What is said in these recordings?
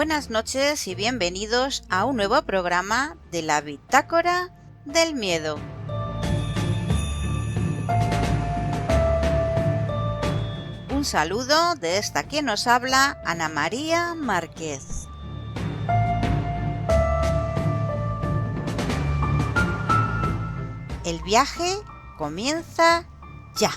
Buenas noches y bienvenidos a un nuevo programa de la Bitácora del Miedo. Un saludo de esta quien nos habla, Ana María Márquez. El viaje comienza ya.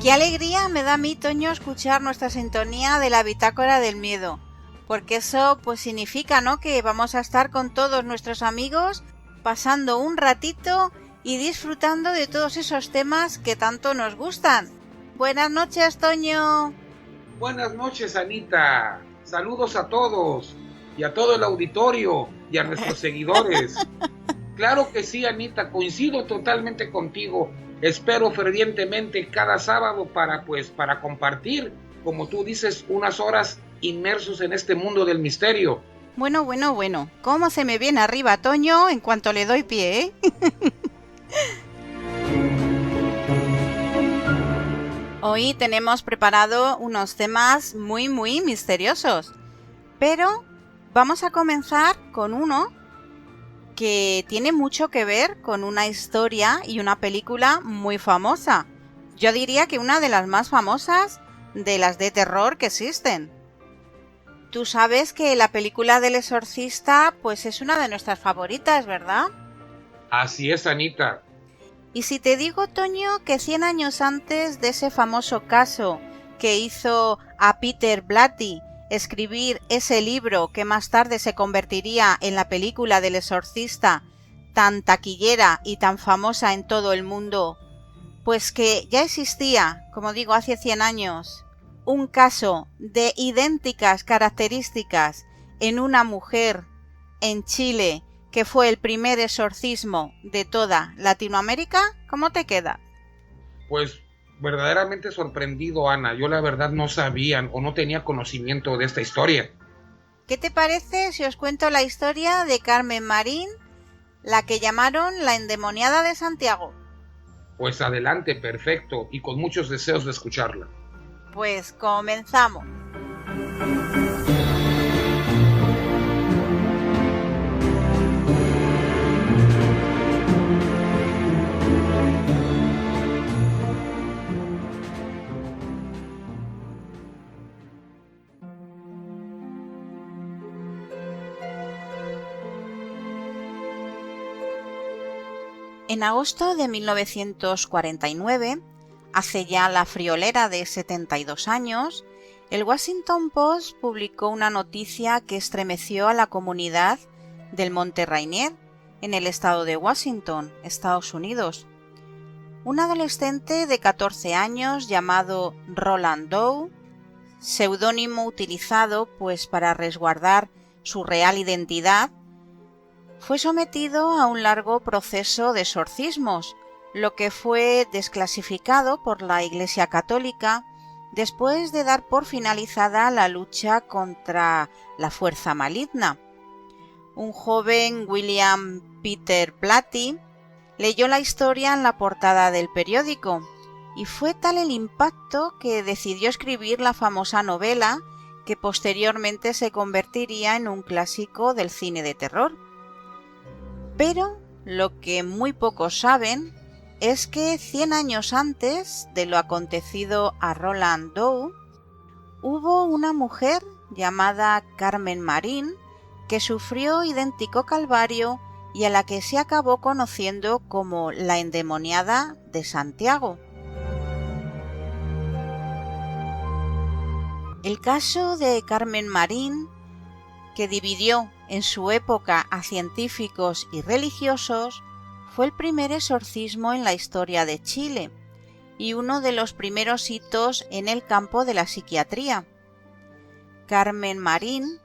Qué alegría me da a mí, Toño, escuchar nuestra sintonía de la Bitácora del Miedo, porque eso pues significa, ¿no?, que vamos a estar con todos nuestros amigos pasando un ratito y disfrutando de todos esos temas que tanto nos gustan. Buenas noches, Toño. Buenas noches, Anita. Saludos a todos y a todo el auditorio y a nuestros seguidores. Claro que sí, Anita, coincido totalmente contigo. Espero fervientemente cada sábado para compartir, como tú dices, unas horas inmersos en este mundo del misterio. Bueno. ¿Cómo se me viene arriba, Toño, en cuanto le doy pie, eh? Hoy tenemos preparado unos temas muy misteriosos, pero vamos a comenzar con uno que tiene mucho que ver con una historia y una película muy famosa. Yo diría que una de las más famosas de las de terror que existen. Tú sabes que la película del Exorcista pues es una de nuestras favoritas, ¿verdad? Así es, Anita. Y si te digo, Toño, que 100 años antes de ese famoso caso que hizo a Peter Blatty escribir ese libro que más tarde se convertiría en la película del Exorcista, tan taquillera y tan famosa en todo el mundo, pues que ya existía, como digo, hace 100 años, un caso de idénticas características en una mujer en Chile, que fue el primer exorcismo de toda Latinoamérica? ¿Cómo te queda? Pues verdaderamente sorprendido, Ana. Yo la verdad no sabía o no tenía conocimiento de esta historia. ¿Qué te parece si os cuento la historia de Carmen Marín, la que llamaron la endemoniada de Santiago? Pues adelante, perfecto, y con muchos deseos de escucharla. Pues comenzamos. En agosto de 1949, hace ya la friolera de 72 años, el Washington Post publicó una noticia que estremeció a la comunidad del Monte Rainier, en el estado de Washington, Estados Unidos. Un adolescente de 14 años llamado Roland Doe, seudónimo utilizado pues para resguardar su real identidad, fue sometido a un largo proceso de exorcismos, lo que fue desclasificado por la Iglesia Católica después de dar por finalizada la lucha contra la fuerza maligna. Un joven, William Peter Blatty, leyó la historia en la portada del periódico y fue tal el impacto que decidió escribir la famosa novela que posteriormente se convertiría en un clásico del cine de terror. Pero lo que muy pocos saben es que 100 años antes de lo acontecido a Roland Doe, hubo una mujer llamada Carmen Marín que sufrió idéntico calvario y a la que se acabó conociendo como la endemoniada de Santiago. El caso de Carmen Marín, que dividió en su época a científicos y religiosos, fue el primer exorcismo en la historia de Chile y uno de los primeros hitos en el campo de la psiquiatría. Carmen Marín,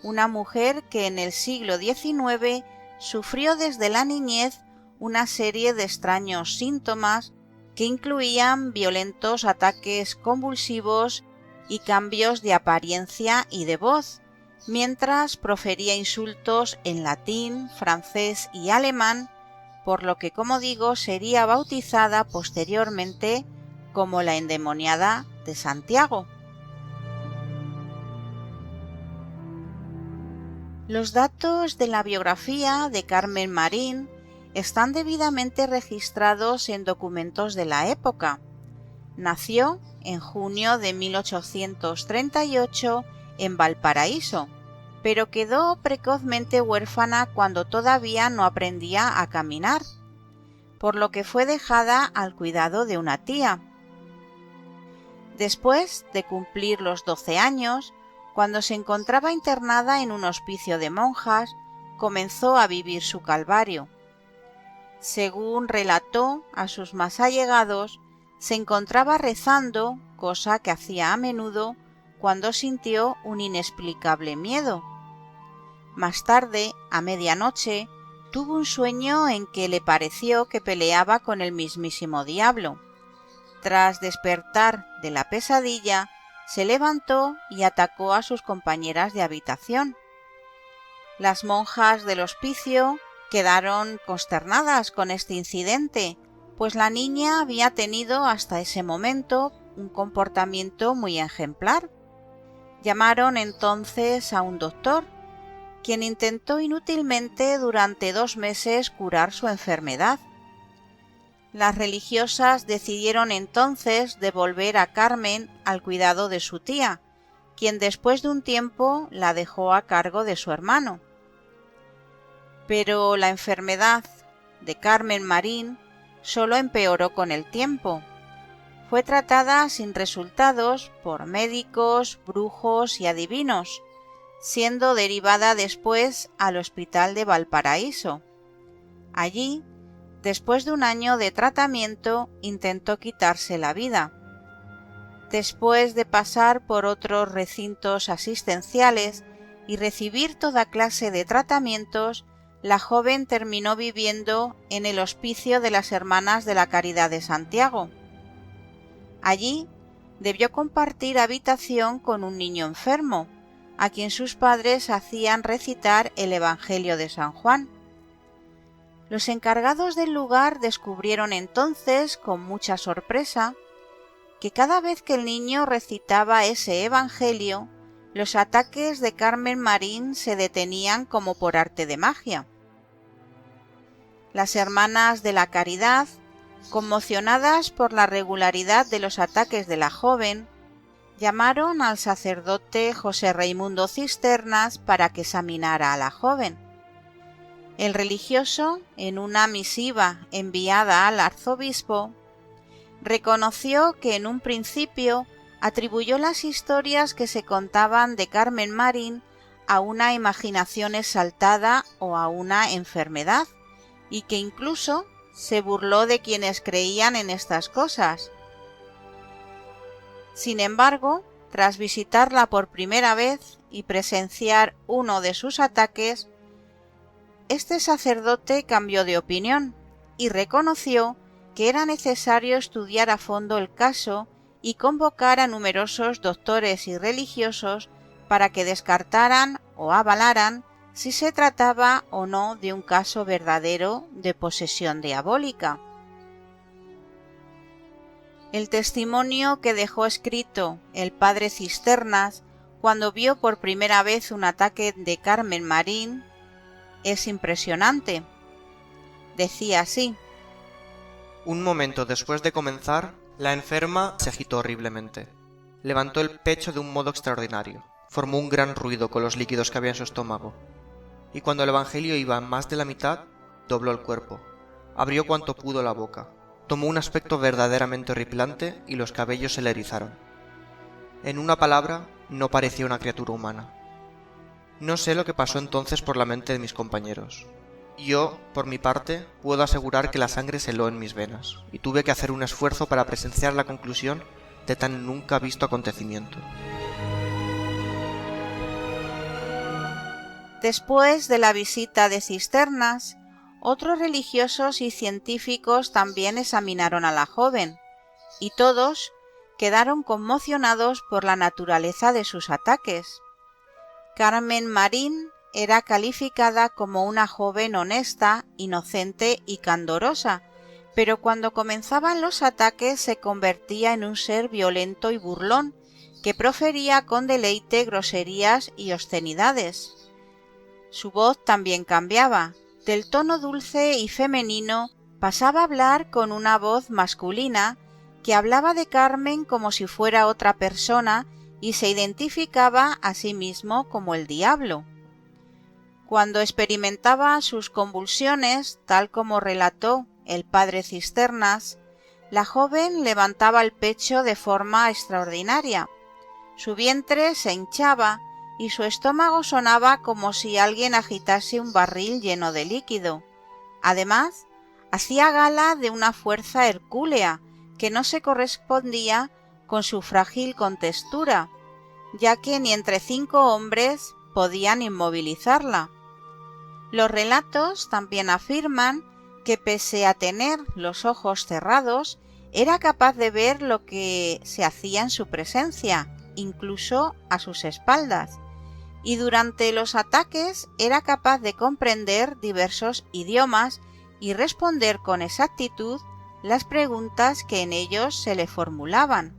una mujer que en el siglo XIX sufrió desde la niñez una serie de extraños síntomas que incluían violentos ataques convulsivos y cambios de apariencia y de voz, mientras profería insultos en latín, francés y alemán, por lo que, como digo, sería bautizada posteriormente como la endemoniada de Santiago. Los datos de la biografía de Carmen Marín están debidamente registrados en documentos de la época. Nació en junio de 1838 en Valparaíso, pero quedó precozmente huérfana cuando todavía no aprendía a caminar, por lo que fue dejada al cuidado de una tía. Después de cumplir los 12 años, cuando se encontraba internada en un hospicio de monjas, comenzó a vivir su calvario. Según relató a sus más allegados, se encontraba rezando, cosa que hacía a menudo, cuando sintió un inexplicable miedo. Más tarde, a medianoche, tuvo un sueño en que le pareció que peleaba con el mismísimo diablo. Tras despertar de la pesadilla, se levantó y atacó a sus compañeras de habitación. Las monjas del hospicio quedaron consternadas con este incidente, pues la niña había tenido hasta ese momento un comportamiento muy ejemplar. Llamaron entonces a un doctor, quien intentó inútilmente durante 2 meses curar su enfermedad. Las religiosas decidieron entonces devolver a Carmen al cuidado de su tía, quien después de un tiempo la dejó a cargo de su hermano. Pero la enfermedad de Carmen Marín solo empeoró con el tiempo. Fue tratada sin resultados por médicos, brujos y adivinos, siendo derivada después al hospital de Valparaíso. Allí, después de un año de tratamiento, intentó quitarse la vida. Después de pasar por otros recintos asistenciales y recibir toda clase de tratamientos, la joven terminó viviendo en el Hospicio de las Hermanas de la Caridad de Santiago. Allí debió compartir habitación con un niño enfermo, a quien sus padres hacían recitar el Evangelio de San Juan. Los encargados del lugar descubrieron entonces, con mucha sorpresa, que cada vez que el niño recitaba ese Evangelio, los ataques de Carmen Marín se detenían como por arte de magia. Las hermanas de la Caridad, conmocionadas por la regularidad de los ataques de la joven, llamaron al sacerdote José Raimundo Cisternas para que examinara a la joven. El religioso, en una misiva enviada al arzobispo, reconoció que en un principio atribuyó las historias que se contaban de Carmen Marín a una imaginación exaltada o a una enfermedad, y que incluso se burló de quienes creían en estas cosas. Sin embargo, tras visitarla por primera vez y presenciar uno de sus ataques, este sacerdote cambió de opinión y reconoció que era necesario estudiar a fondo el caso y convocar a numerosos doctores y religiosos para que descartaran o avalaran si se trataba o no de un caso verdadero de posesión diabólica. El testimonio que dejó escrito el padre Cisternas cuando vio por primera vez un ataque de Carmen Marín es impresionante. Decía así: Un momento después de comenzar, la enferma se agitó horriblemente. Levantó el pecho de un modo extraordinario. Formó un gran ruido con los líquidos que había en su estómago. Y cuando el evangelio iba en más de la mitad, dobló el cuerpo. Abrió cuanto pudo la boca. Tomó un aspecto verdaderamente horripilante y los cabellos se le erizaron. En una palabra, no parecía una criatura humana. No sé lo que pasó entonces por la mente de mis compañeros. Yo, por mi parte, puedo asegurar que la sangre se heló en mis venas, y tuve que hacer un esfuerzo para presenciar la conclusión de tan nunca visto acontecimiento. Después de la visita de Cisternas, otros religiosos y científicos también examinaron a la joven, y todos quedaron conmocionados por la naturaleza de sus ataques. Carmen Marín era calificada como una joven honesta, inocente y candorosa, pero cuando comenzaban los ataques se convertía en un ser violento y burlón, que profería con deleite groserías y obscenidades. Su voz también cambiaba, del tono dulce y femenino pasaba a hablar con una voz masculina que hablaba de Carmen como si fuera otra persona y se identificaba a sí mismo como el diablo. Cuando experimentaba sus convulsiones, tal como relató el padre Cisternas, la joven levantaba el pecho de forma extraordinaria. Su vientre se hinchaba y su estómago sonaba como si alguien agitase un barril lleno de líquido. Además, hacía gala de una fuerza hercúlea que no se correspondía con su frágil contextura, ya que ni entre 5 hombres podían inmovilizarla. Los relatos también afirman que pese a tener los ojos cerrados, era capaz de ver lo que se hacía en su presencia, incluso a sus espaldas, y durante los ataques era capaz de comprender diversos idiomas y responder con exactitud las preguntas que en ellos se le formulaban.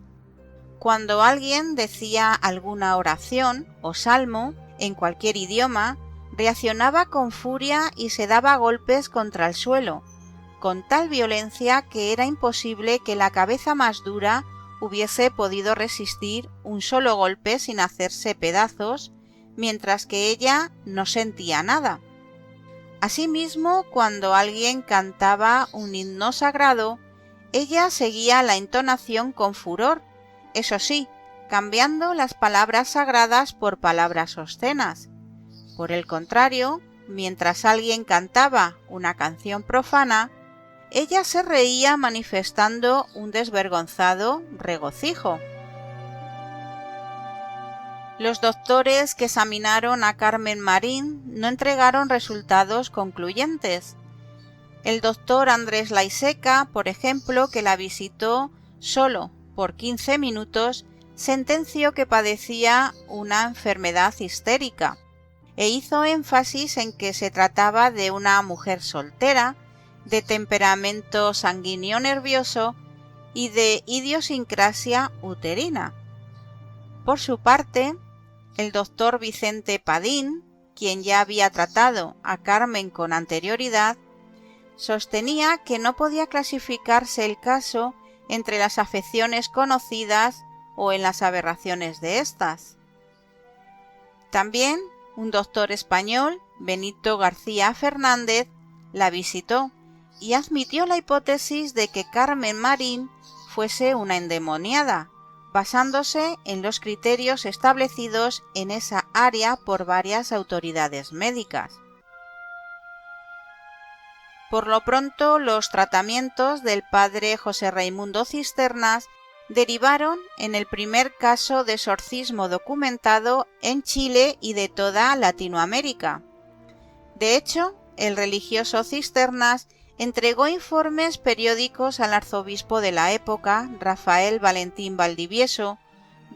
Cuando alguien decía alguna oración o salmo en cualquier idioma, reaccionaba con furia y se daba golpes contra el suelo, con tal violencia que era imposible que la cabeza más dura hubiese podido resistir un solo golpe sin hacerse pedazos, mientras que ella no sentía nada. Asimismo, cuando alguien cantaba un himno sagrado, ella seguía la entonación con furor, eso sí, cambiando las palabras sagradas por palabras obscenas. Por el contrario, mientras alguien cantaba una canción profana, ella se reía manifestando un desvergonzado regocijo. Los doctores que examinaron a Carmen Marín no entregaron resultados concluyentes. El doctor Andrés Laiseca, por ejemplo, que la visitó solo por 15 minutos, sentenció que padecía una enfermedad histérica e hizo énfasis en que se trataba de una mujer soltera, de temperamento sanguíneo nervioso y de idiosincrasia uterina. Por su parte, el doctor Vicente Padín, quien ya había tratado a Carmen con anterioridad, sostenía que no podía clasificarse el caso entre las afecciones conocidas o en las aberraciones de estas. También un doctor español, Benito García Fernández, la visitó y admitió la hipótesis de que Carmen Marín fuese una endemoniada, basándose en los criterios establecidos en esa área por varias autoridades médicas. Por lo pronto, los tratamientos del padre José Raimundo Cisternas derivaron en el primer caso de exorcismo documentado en Chile y de toda Latinoamérica. De hecho, el religioso Cisternas entregó informes periódicos al arzobispo de la época, Rafael Valentín Valdivieso,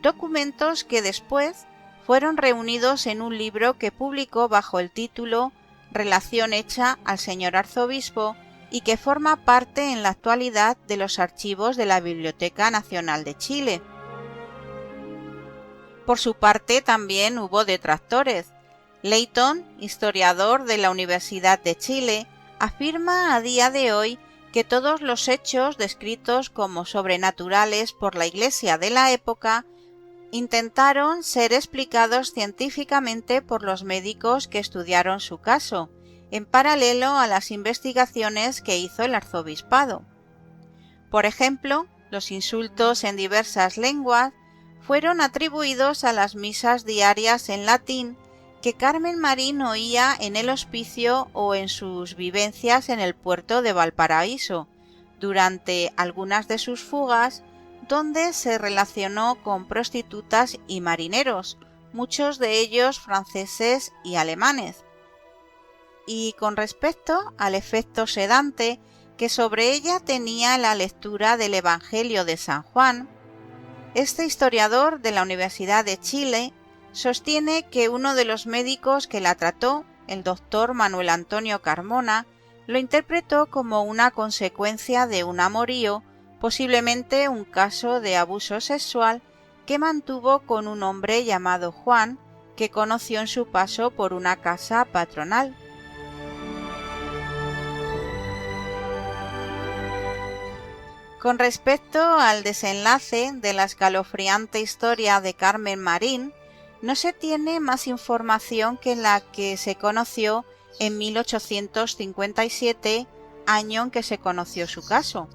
documentos que después fueron reunidos en un libro que publicó bajo el título Relación hecha al señor arzobispo y que forma parte en la actualidad de los archivos de la Biblioteca Nacional de Chile. Por su parte también hubo detractores. Leighton, historiador de la Universidad de Chile, afirma a día de hoy que todos los hechos descritos como sobrenaturales por la Iglesia de la época intentaron ser explicados científicamente por los médicos que estudiaron su caso, en paralelo a las investigaciones que hizo el arzobispado. Por ejemplo, los insultos en diversas lenguas fueron atribuidos a las misas diarias en latín que Carmen Marín oía en el hospicio o en sus vivencias en el puerto de Valparaíso, durante algunas de sus fugas, donde se relacionó con prostitutas y marineros, muchos de ellos franceses y alemanes. Y con respecto al efecto sedante que sobre ella tenía la lectura del Evangelio de San Juan, este historiador de la Universidad de Chile sostiene que uno de los médicos que la trató, el doctor Manuel Antonio Carmona, lo interpretó como una consecuencia de un amorío, posiblemente un caso de abuso sexual que mantuvo con un hombre llamado Juan, que conoció en su paso por una casa patronal. Con respecto al desenlace de la escalofriante historia de Carmen Marín, no se tiene más información que la que se conoció en 1857, año en que se conoció su caso.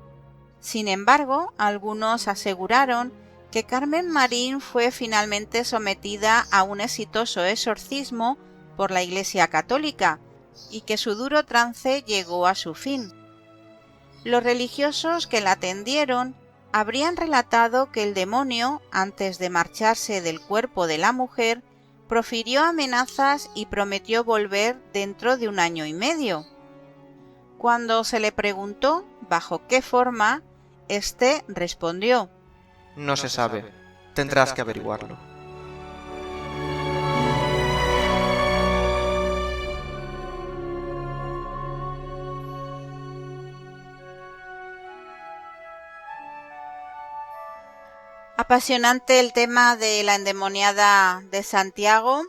Sin embargo, algunos aseguraron que Carmen Marín fue finalmente sometida a un exitoso exorcismo por la Iglesia Católica y que su duro trance llegó a su fin. Los religiosos que la atendieron habrían relatado que el demonio, antes de marcharse del cuerpo de la mujer, profirió amenazas y prometió volver dentro de 1 año y medio. Cuando se le preguntó bajo qué forma, éste respondió: No se sabe. Tendrás que averiguarlo. Apasionante el tema de la endemoniada de Santiago.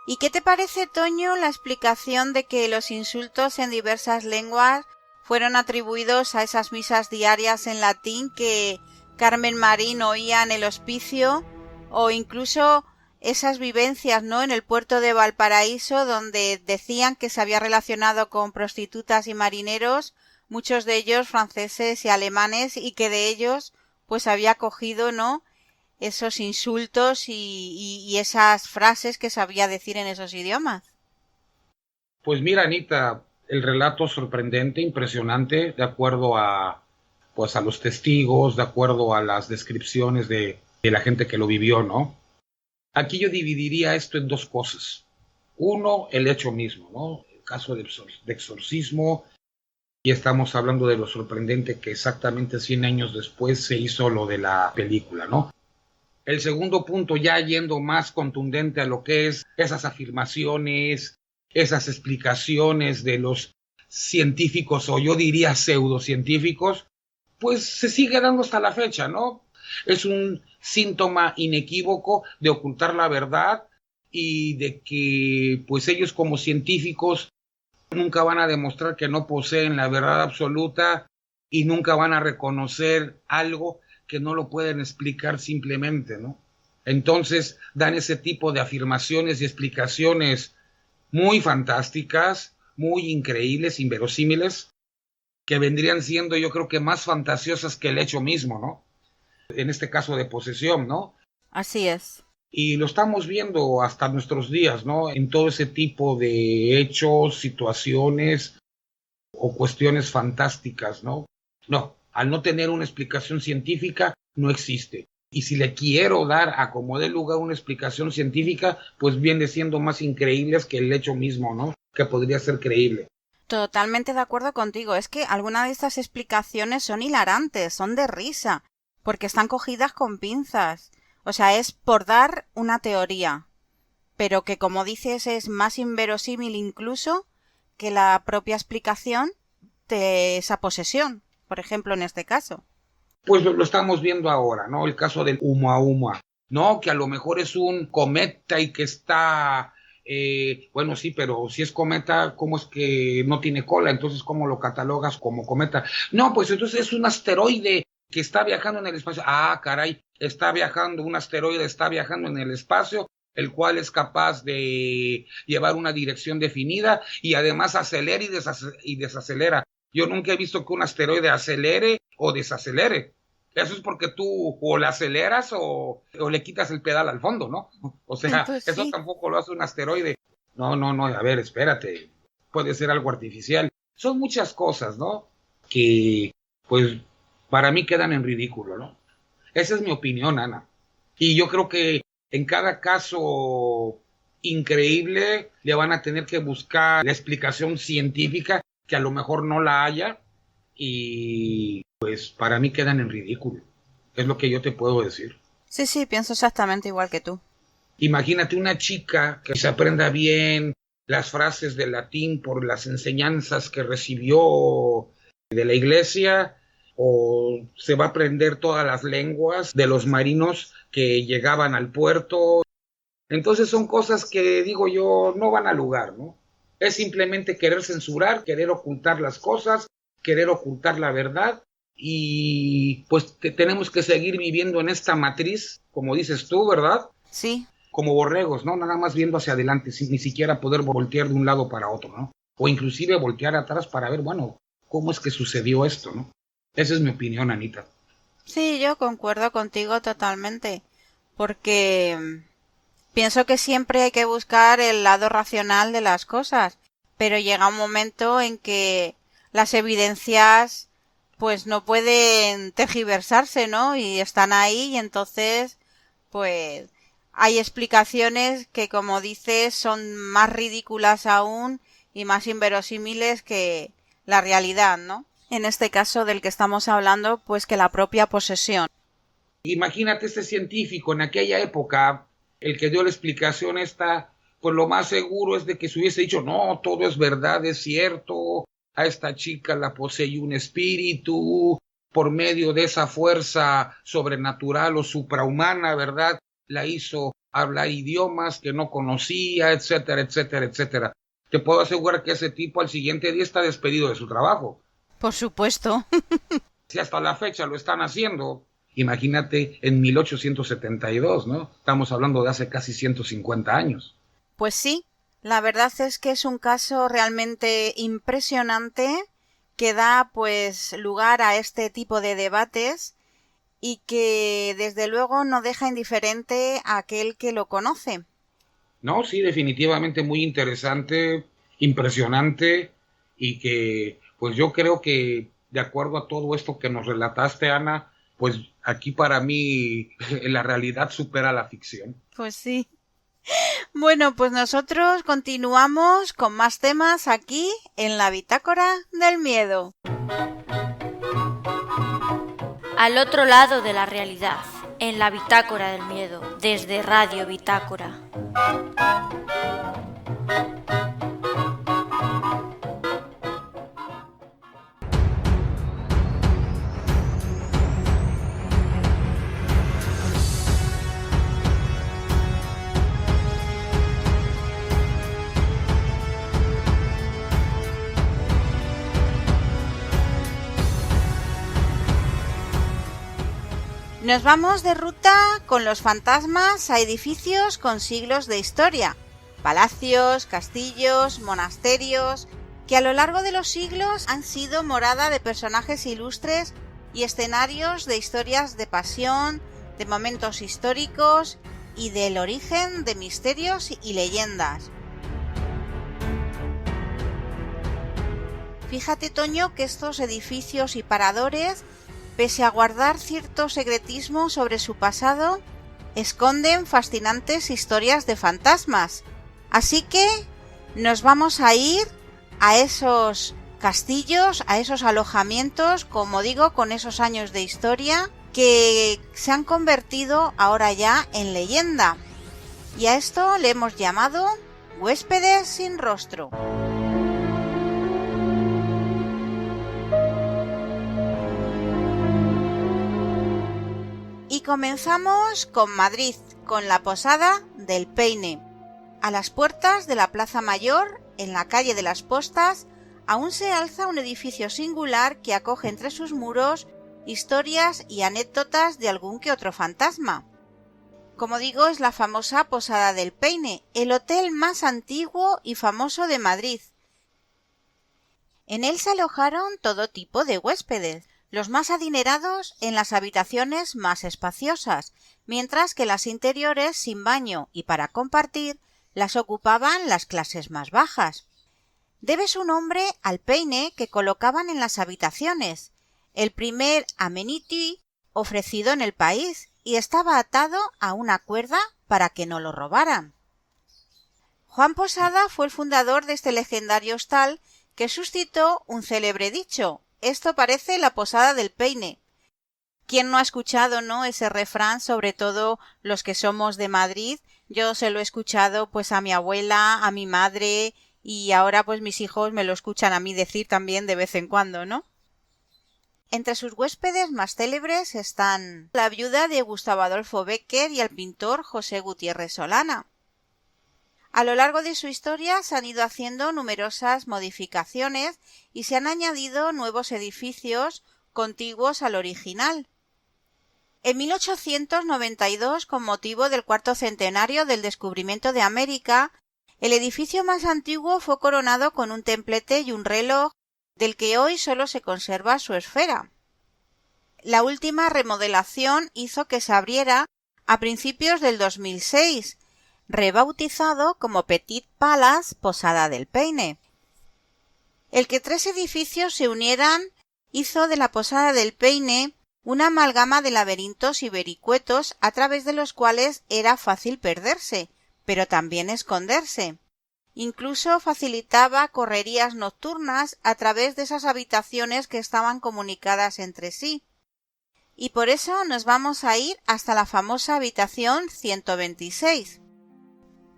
¿Y qué te parece, Toño, la explicación de que los insultos en diversas lenguas fueron atribuidos a esas misas diarias en latín que Carmen Marín oía en el hospicio, o incluso esas vivencias, ¿no?, en el puerto de Valparaíso, donde decían que se había relacionado con prostitutas y marineros, muchos de ellos franceses y alemanes, y que de ellos pues había cogido, ¿no?, esos insultos y esas frases que sabía decir en esos idiomas? Pues mira, Anita, el relato sorprendente, impresionante, de acuerdo a los testigos, de acuerdo a las descripciones de la gente que lo vivió, ¿no? Aquí yo dividiría esto en 2 cosas. Uno, el hecho mismo, ¿no? El caso de exorcismo, y estamos hablando de lo sorprendente que exactamente 100 años después se hizo lo de la película, ¿no? El segundo punto, ya yendo más contundente a lo que es esas afirmaciones, esas explicaciones de los científicos, o yo diría pseudocientíficos, pues se sigue dando hasta la fecha, ¿no? Es un síntoma inequívoco de ocultar la verdad y de que pues ellos como científicos nunca van a demostrar que no poseen la verdad absoluta y nunca van a reconocer algo que no lo pueden explicar simplemente, ¿no? Entonces dan ese tipo de afirmaciones y explicaciones muy fantásticas, muy increíbles, inverosímiles, que vendrían siendo, yo creo que más fantasiosas que el hecho mismo, ¿no? En este caso de posesión, ¿no? Así es. Y lo estamos viendo hasta nuestros días, ¿no? En todo ese tipo de hechos, situaciones o cuestiones fantásticas, ¿no? No, al no tener una explicación científica, no existe. Y si le quiero dar a como dé lugar una explicación científica, pues viene siendo más increíbles que el hecho mismo, ¿no? Que podría ser creíble. Totalmente de acuerdo contigo. Es que algunas de estas explicaciones son hilarantes, son de risa, porque están cogidas con pinzas. O sea, es por dar una teoría, pero que, como dices, es más inverosímil incluso que la propia explicación de esa posesión, por ejemplo, en este caso. Pues lo estamos viendo ahora, ¿no? El caso del Oumuamua, ¿no? Que a lo mejor es un cometa y que está... bueno, sí, pero si es cometa, ¿cómo es que no tiene cola? Entonces, ¿cómo lo catalogas como cometa? No, pues entonces es un asteroide que está viajando en el espacio. Ah, caray, un asteroide está viajando en el espacio, el cual es capaz de llevar una dirección definida y además acelera y desacelera. Yo nunca he visto que un asteroide acelere o desacelere. Eso es porque tú o la aceleras o le quitas el pedal al fondo, ¿no? O sea, Pues eso sí. tampoco lo hace un asteroide. No, a ver, espérate. Puede ser algo artificial. Son muchas cosas, ¿no? Que, pues, para mí quedan en ridículo, ¿no? Esa es mi opinión, Ana. Y yo creo que en cada caso increíble le van a tener que buscar la explicación científica, que a lo mejor no la haya, y pues para mí quedan en ridículo. Es lo que yo te puedo decir. Sí, pienso exactamente igual que tú. Imagínate una chica que se aprenda bien las frases de latín por las enseñanzas que recibió de la iglesia, o se va a aprender todas las lenguas de los marinos que llegaban al puerto. Entonces son cosas que, digo yo, no van al lugar, ¿no? Es simplemente querer censurar, querer ocultar las cosas, querer ocultar la verdad, y pues tenemos que seguir viviendo en esta matriz, como dices tú, ¿verdad? Sí. Como borregos, ¿no? Nada más viendo hacia adelante, sin ni siquiera poder voltear de un lado para otro, ¿no? O inclusive voltear atrás para ver, bueno, cómo es que sucedió esto, ¿no? Esa es mi opinión, Anita. Sí, yo concuerdo contigo totalmente, porque pienso que siempre hay que buscar el lado racional de las cosas, pero llega un momento en que las evidencias pues no pueden tergiversarse, ¿no? Y están ahí y entonces pues hay explicaciones que, como dices, son más ridículas aún y más inverosímiles que la realidad, ¿no? En este caso del que estamos hablando, pues que la propia posesión. Imagínate este científico en aquella época, el que dio la explicación esta, pues lo más seguro es de que se hubiese dicho, no, todo es verdad, es cierto, a esta chica la posee un espíritu, por medio de esa fuerza sobrenatural o suprahumana, ¿verdad? La hizo hablar idiomas que no conocía, etcétera, etcétera, etcétera. Te puedo asegurar que ese tipo al siguiente día está despedido de su trabajo. Por supuesto. Si hasta la fecha lo están haciendo, imagínate en 1872, ¿no? Estamos hablando de hace casi 150 años. Pues sí, la verdad es que es un caso realmente impresionante que da pues lugar a este tipo de debates y que desde luego no deja indiferente a aquel que lo conoce. No, sí, definitivamente muy interesante, impresionante, y que pues yo creo que de acuerdo a todo esto que nos relataste, Ana, pues aquí para mí la realidad supera la ficción. Pues sí. Bueno, pues nosotros continuamos con más temas aquí en la Bitácora del Miedo. Al otro lado de la realidad, en la Bitácora del Miedo, desde Radio Bitácora. Nos vamos de ruta con los fantasmas a edificios con siglos de historia, palacios, castillos, monasterios, que a lo largo de los siglos han sido morada de personajes ilustres y escenarios de historias de pasión, de momentos históricos y del origen de misterios y leyendas. Fíjate, Toño, que estos edificios y paradores, pese a guardar cierto secretismo sobre su pasado, esconden fascinantes historias de fantasmas. Así que nos vamos a ir a esos castillos, a esos alojamientos, como digo, con esos años de historia que se han convertido ahora ya en leyenda. Y a esto le hemos llamado huéspedes sin rostro. Y comenzamos con Madrid, con la Posada del Peine. A las puertas de la Plaza Mayor, en la calle de las Postas, aún se alza un edificio singular que acoge entre sus muros historias y anécdotas de algún que otro fantasma. Como digo, es la famosa Posada del Peine, el hotel más antiguo y famoso de Madrid. En él se alojaron todo tipo de huéspedes, los más adinerados en las habitaciones más espaciosas, mientras que las interiores sin baño y para compartir las ocupaban las clases más bajas. Debe su nombre al peine que colocaban en las habitaciones, el primer amenity ofrecido en el país, y estaba atado a una cuerda para que no lo robaran. Juan Posada fue el fundador de este legendario hostal que suscitó un célebre dicho: esto parece la Posada del Peine. ¿Quién no ha escuchado, no, ese refrán, sobre todo los que somos de Madrid, Yo se lo he escuchado pues a mi abuela, a mi madre y ahora pues mis hijos me lo escuchan a mí decir también de vez en cuando, ¿no? Entre sus huéspedes más célebres están la viuda de Gustavo Adolfo Bécquer y el pintor José Gutiérrez Solana. A lo largo de su historia se han ido haciendo numerosas modificaciones y se han añadido nuevos edificios contiguos al original. En 1892, con motivo del 4º centenario del descubrimiento de América, el edificio más antiguo fue coronado con un templete y un reloj del que hoy solo se conserva su esfera. La última remodelación hizo que se abriera a principios del 2006, rebautizado como Petit Palace Posada del Peine. El que 3 edificios se unieran hizo de la Posada del Peine una amalgama de laberintos y vericuetos a través de los cuales era fácil perderse, pero también esconderse. Incluso facilitaba correrías nocturnas a través de esas habitaciones que estaban comunicadas entre sí. Y por eso nos vamos a ir hasta la famosa habitación 126.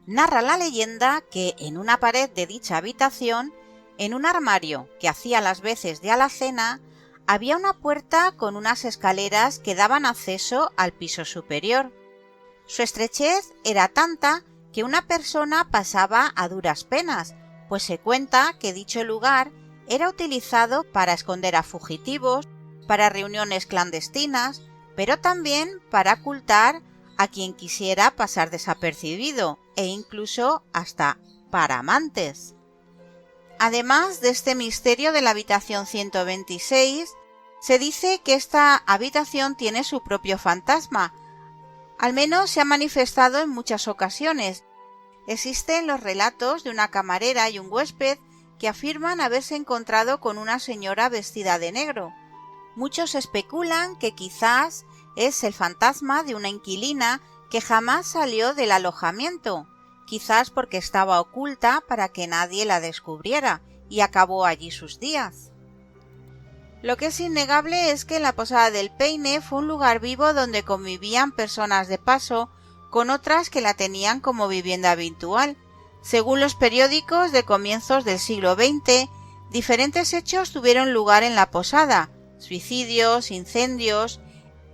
Narra la leyenda que en una pared de dicha habitación, en un armario que hacía las veces de alacena, había una puerta con unas escaleras que daban acceso al piso superior. Su estrechez era tanta que una persona pasaba a duras penas, pues se cuenta que dicho lugar era utilizado para esconder a fugitivos, para reuniones clandestinas, pero también para ocultar a quien quisiera pasar desapercibido e incluso hasta para amantes. Además de este misterio de la habitación 126, se dice que esta habitación tiene su propio fantasma. Al menos se ha manifestado en muchas ocasiones. Existen los relatos de una camarera y un huésped que afirman haberse encontrado con una señora vestida de negro. Muchos especulan que quizás es el fantasma de una inquilina que jamás salió del alojamiento, quizás porque estaba oculta para que nadie la descubriera y acabó allí sus días. Lo que es innegable es que la Posada del Peine fue un lugar vivo donde convivían personas de paso con otras que la tenían como vivienda habitual. Según los periódicos de comienzos del siglo XX, diferentes hechos tuvieron lugar en la posada, suicidios, incendios,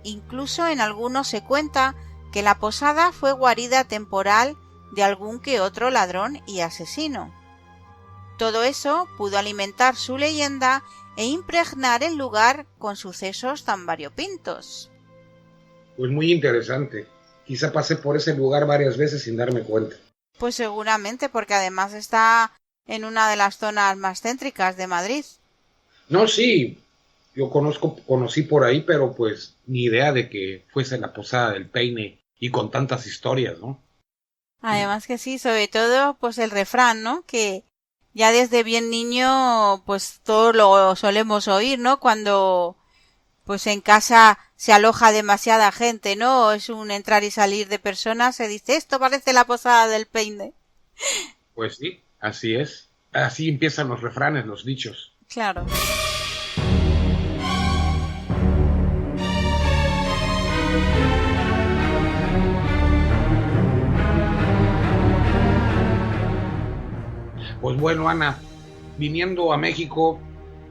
incluso en algunos se cuenta que la posada fue guarida temporal de algún que otro ladrón y asesino. Todo eso pudo alimentar su leyenda e impregnar el lugar con sucesos tan variopintos. Pues muy interesante. Quizá pasé por ese lugar varias veces sin darme cuenta. Pues seguramente, porque además está en una de las zonas más céntricas de Madrid. No, sí, yo conocí por ahí, pero pues ni idea de que fuese la Posada del Peine y con tantas historias, ¿no? Además que sí, sobre todo pues el refrán, ¿no? Que ya desde bien niño pues todo lo solemos oír, ¿no? Cuando pues en casa se aloja demasiada gente, ¿no? Es un entrar y salir de personas, se dice, esto parece la Posada del Peine. Pues sí, así es. Así empiezan los refranes, los dichos. Claro. Pues bueno, Ana, viniendo a México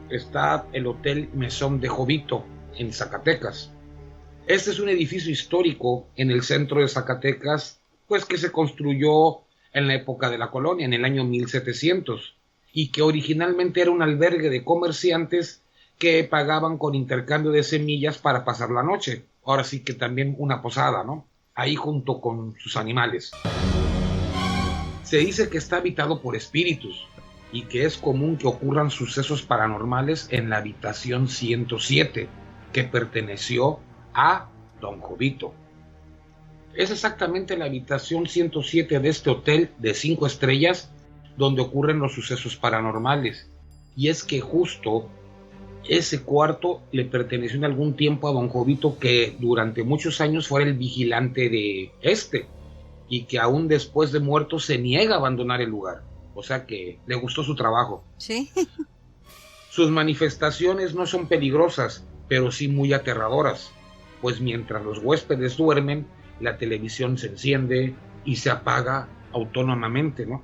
está el Hotel Mesón de Jovito, en Zacatecas. Este es un edificio histórico en el centro de Zacatecas, pues que se construyó en la época de la colonia, en el año 1700, y que originalmente era un albergue de comerciantes que pagaban con intercambio de semillas para pasar la noche. Ahora sí que también una posada, ¿no? Ahí junto con sus animales. Se dice que está habitado por espíritus y que es común que ocurran sucesos paranormales en la habitación 107, que perteneció a Don Jovito. Es exactamente la habitación 107 de este hotel de 5 estrellas donde ocurren los sucesos paranormales. Y es que justo ese cuarto le perteneció en algún tiempo a Don Jovito, que durante muchos años fue el vigilante de este, y que aún después de muerto se niega a abandonar el lugar. O sea que le gustó su trabajo. Sí. Sus manifestaciones no son peligrosas, pero sí muy aterradoras, pues mientras los huéspedes duermen, la televisión se enciende, y se apaga autónomamente, ¿no?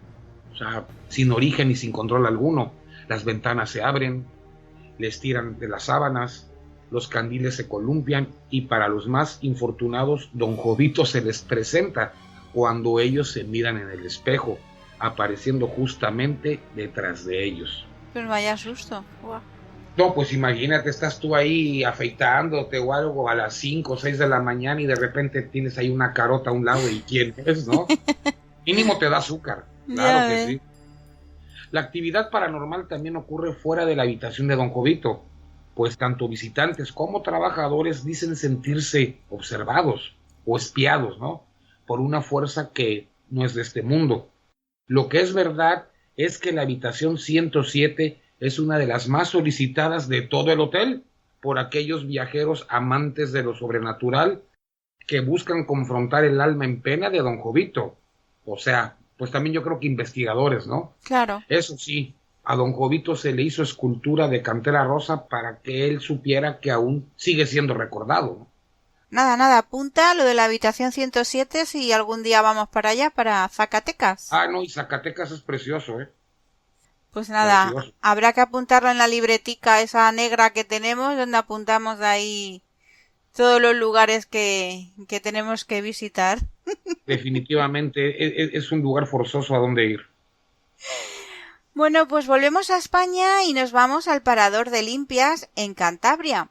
O sea, sin origen y sin control alguno. Las ventanas se abren, les tiran de las sábanas, los candiles se columpian y para los más infortunados, don Jovito se les presenta cuando ellos se miran en el espejo, apareciendo justamente detrás de ellos. Pues vaya susto. Guau. No, pues imagínate, estás tú ahí afeitándote o algo a las 5 o 6 de la mañana y de repente tienes ahí una carota a un lado y ¿quién es, no? Mínimo te da azúcar, claro que sí. La actividad paranormal también ocurre fuera de la habitación de don Jovito, pues tanto visitantes como trabajadores dicen sentirse observados o espiados, ¿no? Por una fuerza que no es de este mundo. Lo que es verdad es que la habitación 107 es una de las más solicitadas de todo el hotel por aquellos viajeros amantes de lo sobrenatural que buscan confrontar el alma en pena de don Jovito. O sea, pues también yo creo que investigadores, ¿no? Claro. Eso sí, a don Jovito se le hizo escultura de cantera rosa para que él supiera que aún sigue siendo recordado, ¿no? Nada, apunta lo de la habitación 107 si algún día vamos para allá, para Zacatecas. Ah, no, y Zacatecas es precioso, ¿eh? Pues nada, Precioso. habrá que apuntarlo en la libretica esa negra que tenemos, donde apuntamos ahí todos los lugares que tenemos que visitar. Definitivamente es un lugar forzoso a donde ir. Bueno, pues volvemos a España y nos vamos al Parador de Limpias en Cantabria.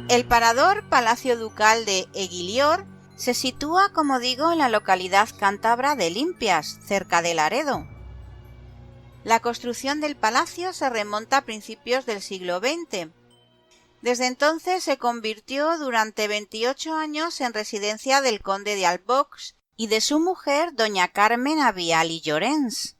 El Parador Palacio Ducal de Eguilior se sitúa, como digo, en la localidad cántabra de Limpias, cerca de Laredo. La construcción del palacio se remonta a principios del siglo XX. Desde entonces se convirtió durante 28 años en residencia del conde de Albox y de su mujer, doña Carmen Avial y Llorens.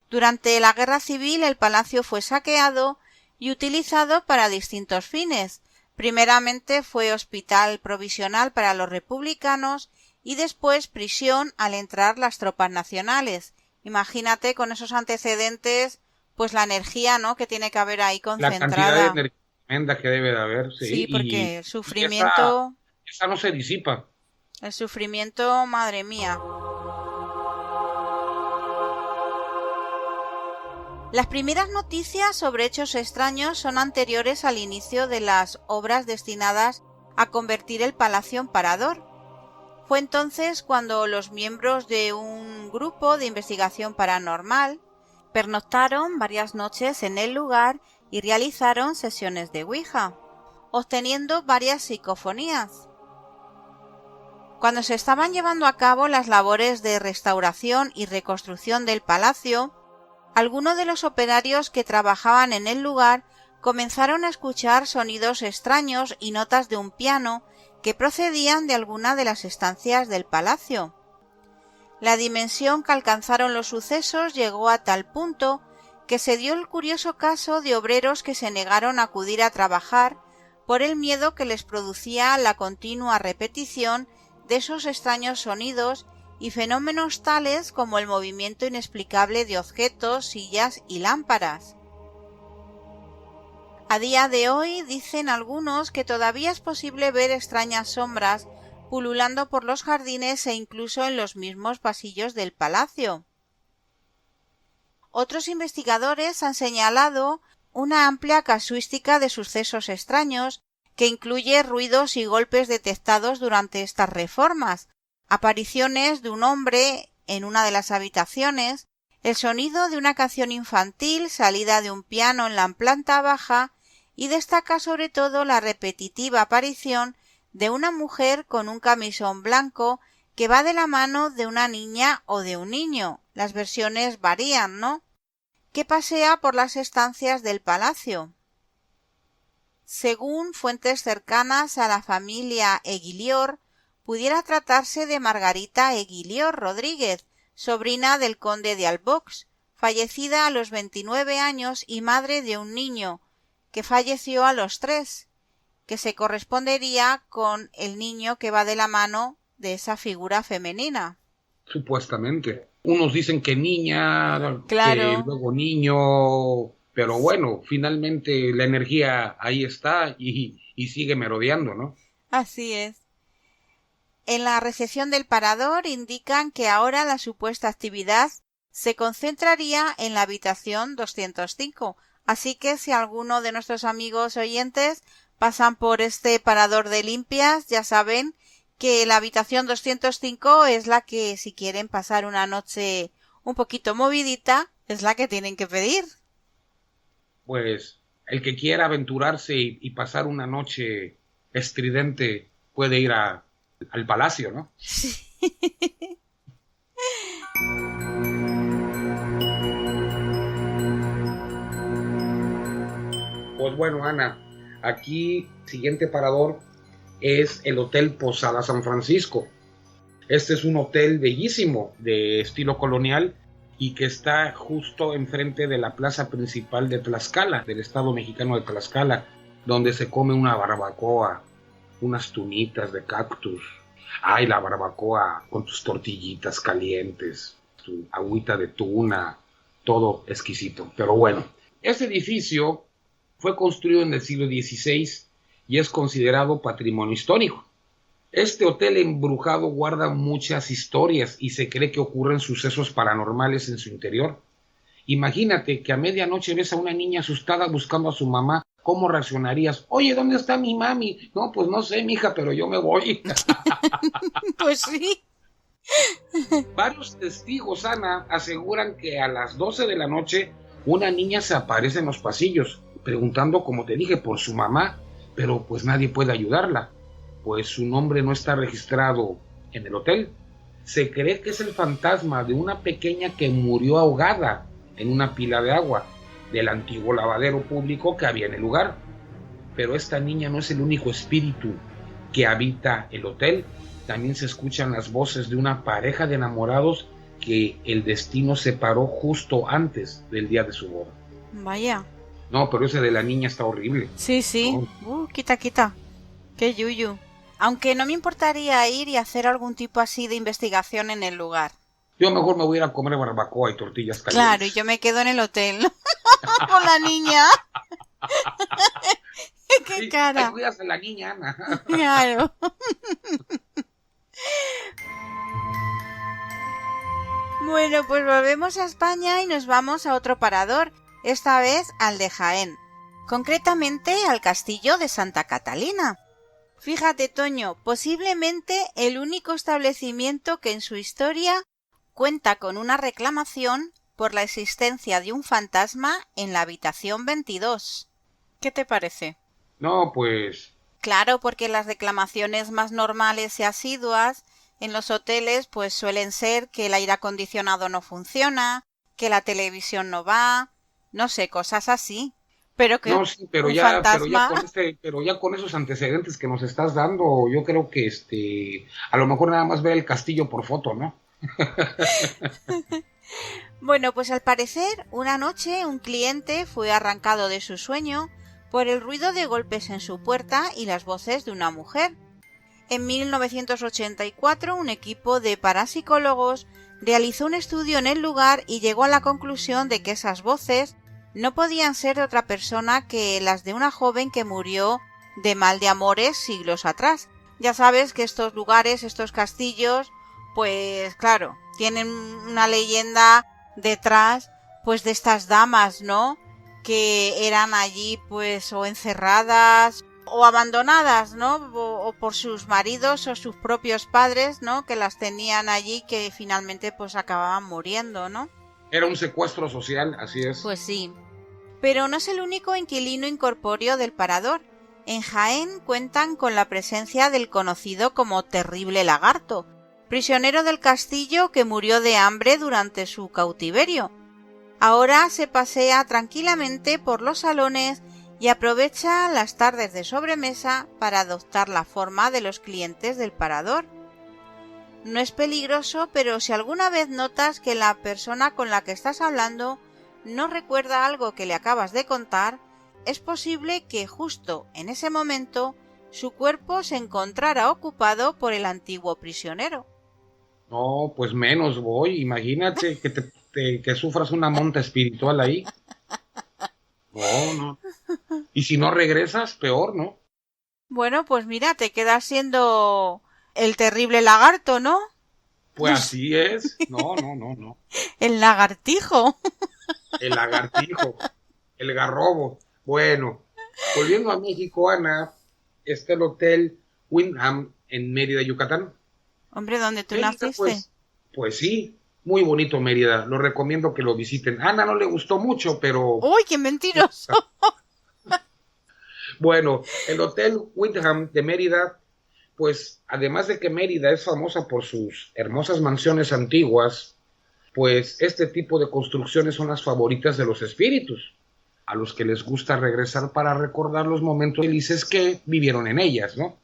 Durante la Guerra Civil el palacio fue saqueado y utilizado para distintos fines. Primeramente fue hospital provisional para los republicanos y después prisión al entrar las tropas nacionales. Imagínate con esos antecedentes, pues la energía, ¿no?, que tiene que haber ahí concentrada. La cantidad de energía tremenda que debe de haber, sí. Sí, porque el sufrimiento... Esa no se disipa. El sufrimiento, madre mía. Las primeras noticias sobre hechos extraños son anteriores al inicio de las obras destinadas a convertir el palacio en parador. Fue entonces cuando los miembros de un grupo de investigación paranormal pernoctaron varias noches en el lugar y realizaron sesiones de Ouija, obteniendo varias psicofonías. Cuando se estaban llevando a cabo las labores de restauración y reconstrucción del palacio, algunos de los operarios que trabajaban en el lugar comenzaron a escuchar sonidos extraños y notas de un piano que procedían de alguna de las estancias del palacio. La dimensión que alcanzaron los sucesos llegó a tal punto que se dio el curioso caso de obreros que se negaron a acudir a trabajar por el miedo que les producía la continua repetición de esos extraños sonidos y fenómenos tales como el movimiento inexplicable de objetos, sillas y lámparas. A día de hoy dicen algunos que todavía es posible ver extrañas sombras pululando por los jardines e incluso en los mismos pasillos del palacio. Otros investigadores han señalado una amplia casuística de sucesos extraños que incluye ruidos y golpes detectados durante estas reformas, apariciones de un hombre en una de las habitaciones, el sonido de una canción infantil salida de un piano en la planta baja y destaca sobre todo la repetitiva aparición de una mujer con un camisón blanco que va de la mano de una niña o de un niño, las versiones varían, ¿no?, que pasea por las estancias del palacio. Según fuentes cercanas a la familia Eguilior, pudiera tratarse de Margarita Eguilior Rodríguez, sobrina del conde de Albox, fallecida a los 29 años y madre de un niño, que falleció a los 3, que se correspondería con el niño que va de la mano de esa figura femenina. Supuestamente. Unos dicen que niña, claro, que luego niño, Pero bueno, finalmente la energía ahí está y sigue merodeando, ¿no? Así es. En la recepción del parador indican que ahora la supuesta actividad se concentraría en la habitación 205. Así que si alguno de nuestros amigos oyentes pasan por este parador de limpias, ya saben que la habitación 205 es la que, si quieren pasar una noche un poquito movidita, es la que tienen que pedir. Pues el que quiera aventurarse y pasar una noche estridente puede ir al palacio, ¿no? Pues bueno, Ana, aquí siguiente parador es el Hotel Posada San Francisco. Este es un hotel bellísimo de estilo colonial y que está justo enfrente de la plaza principal de Tlaxcala, del estado mexicano de Tlaxcala, donde se come una barbacoa, unas tunitas de cactus. Ay, la barbacoa con tus tortillitas calientes, tu agüita de tuna, todo exquisito. Pero bueno, este edificio fue construido en el siglo XVI y es considerado patrimonio histórico. Este hotel embrujado guarda muchas historias y se cree que ocurren sucesos paranormales en su interior. Imagínate que a medianoche ves a una niña asustada buscando a su mamá. ¿Cómo reaccionarías? Oye, ¿dónde está mi mami? No, pues no sé, mija, pero yo me voy. Pues sí. Varios testigos, Ana, aseguran que a las 12 de la noche una niña se aparece en los pasillos, preguntando, como te dije, por su mamá, pero pues nadie puede ayudarla, pues su nombre no está registrado en el hotel. Se cree que es el fantasma de una pequeña que murió ahogada en una pila de agua del antiguo lavadero público que había en el lugar. Pero esta niña no es el único espíritu que habita el hotel. También se escuchan las voces de una pareja de enamorados que el destino separó justo antes del día de su boda. Vaya. No, pero ese de la niña está horrible. Sí, sí. No. Quita. Qué yuyu. Aunque no me importaría ir y hacer algún tipo así de investigación en el lugar. Yo mejor me voy a ir a comer barbacoa y tortillas calientes. Claro, y yo me quedo en el hotel con la niña. ¡Qué cara! Ay, cuidas a la niña, Ana. Claro. Bueno, pues volvemos a España y nos vamos a otro parador, esta vez al de Jaén, concretamente al castillo de Santa Catalina. Fíjate, Toño, posiblemente el único establecimiento que en su historia cuenta con una reclamación por la existencia de un fantasma en la habitación 22. ¿Qué te parece? No, pues... Claro, porque las reclamaciones más normales y asiduas en los hoteles pues suelen ser que el aire acondicionado no funciona, que la televisión no va, no sé, cosas así. Pero que no, sí, pero un ya fantasma... pero ya con esos antecedentes que nos estás dando, yo creo que a lo mejor nada más ver el castillo por foto, ¿no? Bueno, pues al parecer, una noche un cliente fue arrancado de su sueño por el ruido de golpes en su puerta y las voces de una mujer. En 1984, un equipo de parapsicólogos realizó un estudio en el lugar y llegó a la conclusión de que esas voces no podían ser de otra persona que las de una joven que murió de mal de amores siglos atrás. Ya sabes que estos lugares, estos castillos, pues claro, tienen una leyenda detrás, pues de estas damas, ¿no? Que eran allí, pues, o encerradas o abandonadas, ¿no? O por sus maridos o sus propios padres, ¿no? Que las tenían allí, que finalmente, pues, acababan muriendo, ¿no? Era un secuestro social, así es. Pues sí. Pero no es el único inquilino incorpóreo del parador. En Jaén cuentan con la presencia del conocido como Terrible Lagarto, prisionero del castillo que murió de hambre durante su cautiverio. Ahora se pasea tranquilamente por los salones y aprovecha las tardes de sobremesa para adoptar la forma de los clientes del parador. No es peligroso, pero si alguna vez notas que la persona con la que estás hablando no recuerda algo que le acabas de contar, es posible que justo en ese momento su cuerpo se encontrara ocupado por el antiguo prisionero. No, pues menos voy, imagínate que sufras una monta espiritual ahí. No, no. Y si no regresas, peor, ¿no? Bueno, pues mira, te quedas siendo el terrible lagarto, ¿no? Pues así es. No, no, no, no. El lagartijo. El lagartijo, el garrobo. Bueno, volviendo a México, Ana, está el Hotel Windham en Mérida, Yucatán. Hombre, ¿dónde tú Mérida, naciste? pues sí, muy bonito Mérida. Lo recomiendo que lo visiten. A Ana no le gustó mucho, pero ¡Uy, qué mentiroso! bueno, el Hotel Windham de Mérida, pues además de que Mérida es famosa por sus hermosas mansiones antiguas, pues este tipo de construcciones son las favoritas de los espíritus, a los que les gusta regresar para recordar los momentos felices que vivieron en ellas, ¿no?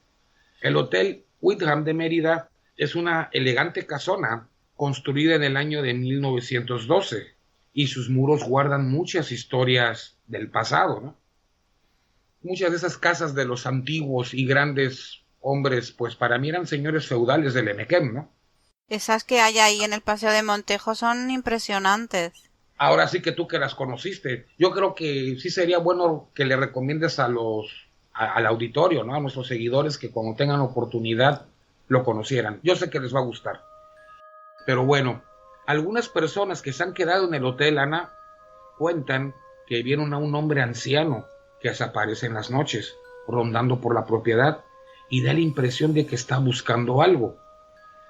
El Hotel Windham de Mérida es una elegante casona construida en el año de 1912 y sus muros guardan muchas historias del pasado, ¿no? Muchas de esas casas de los antiguos y grandes hombres, pues para mí eran señores feudales del Enequén, ¿no? Esas que hay ahí en el Paseo de Montejo son impresionantes. Ahora sí que tú que las conociste, yo creo que sí sería bueno que le recomiendes al auditorio, ¿no? A nuestros seguidores que cuando tengan oportunidad lo conocieran. Yo sé que les va a gustar. Pero bueno, algunas personas que se han quedado en el hotel, Ana, cuentan que vieron a un hombre anciano que desaparece en las noches, rondando por la propiedad y da la impresión de que está buscando algo.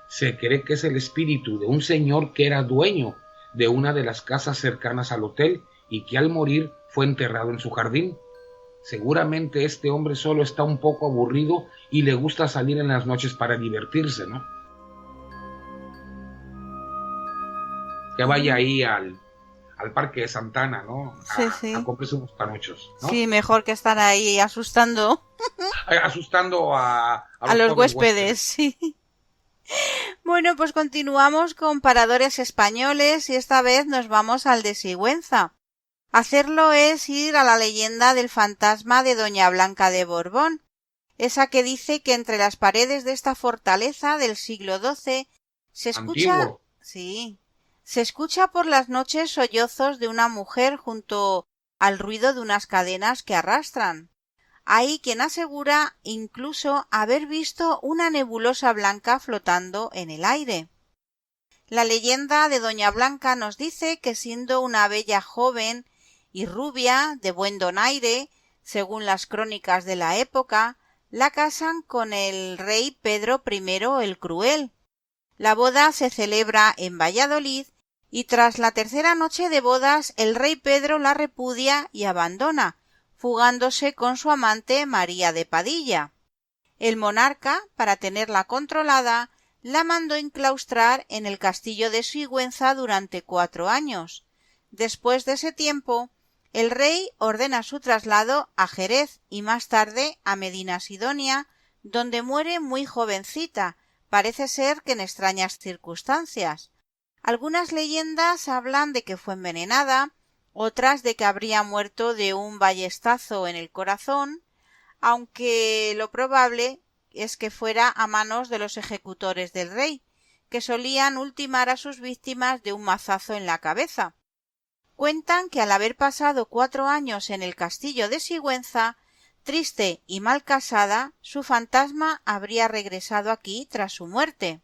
Se cree que es el espíritu de un señor que era dueño de una de las casas cercanas al hotel y que al morir fue enterrado en su jardín. Seguramente este hombre solo está un poco aburrido y le gusta salir en las noches para divertirse, ¿no? Que vaya ahí al Parque de Santana, ¿no? Sí. A comprarse unos panuchos, ¿no? Sí, mejor que estar ahí asustando Asustando a los pobres huéspedes, sí. Bueno, pues continuamos con paradores españoles y esta vez nos vamos al de Sigüenza. Hacerlo es ir a la leyenda del fantasma de Doña Blanca de Borbón, esa que dice que entre las paredes de esta fortaleza del siglo XII se escucha... Antiguo. Sí, se escucha por las noches sollozos de una mujer junto al ruido de unas cadenas que arrastran. Hay quien asegura incluso haber visto una nebulosa blanca flotando en el aire. La leyenda de Doña Blanca nos dice que siendo una bella joven y rubia, de buen donaire, según las crónicas de la época, la casan con el rey Pedro I el Cruel. La boda se celebra en Valladolid y tras la tercera noche de bodas el rey Pedro la repudia y abandona, fugándose con su amante María de Padilla. El monarca, para tenerla controlada, la mandó enclaustrar en el castillo de Sigüenza durante 4 años. Después de ese tiempo, el rey ordena su traslado a Jerez y más tarde a Medinasidonia, donde muere muy jovencita, parece ser que en extrañas circunstancias. Algunas leyendas hablan de que fue envenenada, otras de que habría muerto de un ballestazo en el corazón, aunque lo probable es que fuera a manos de los ejecutores del rey, que solían ultimar a sus víctimas de un mazazo en la cabeza. Cuentan que al haber pasado 4 años en el castillo de Sigüenza, triste y mal casada, su fantasma habría regresado aquí tras su muerte.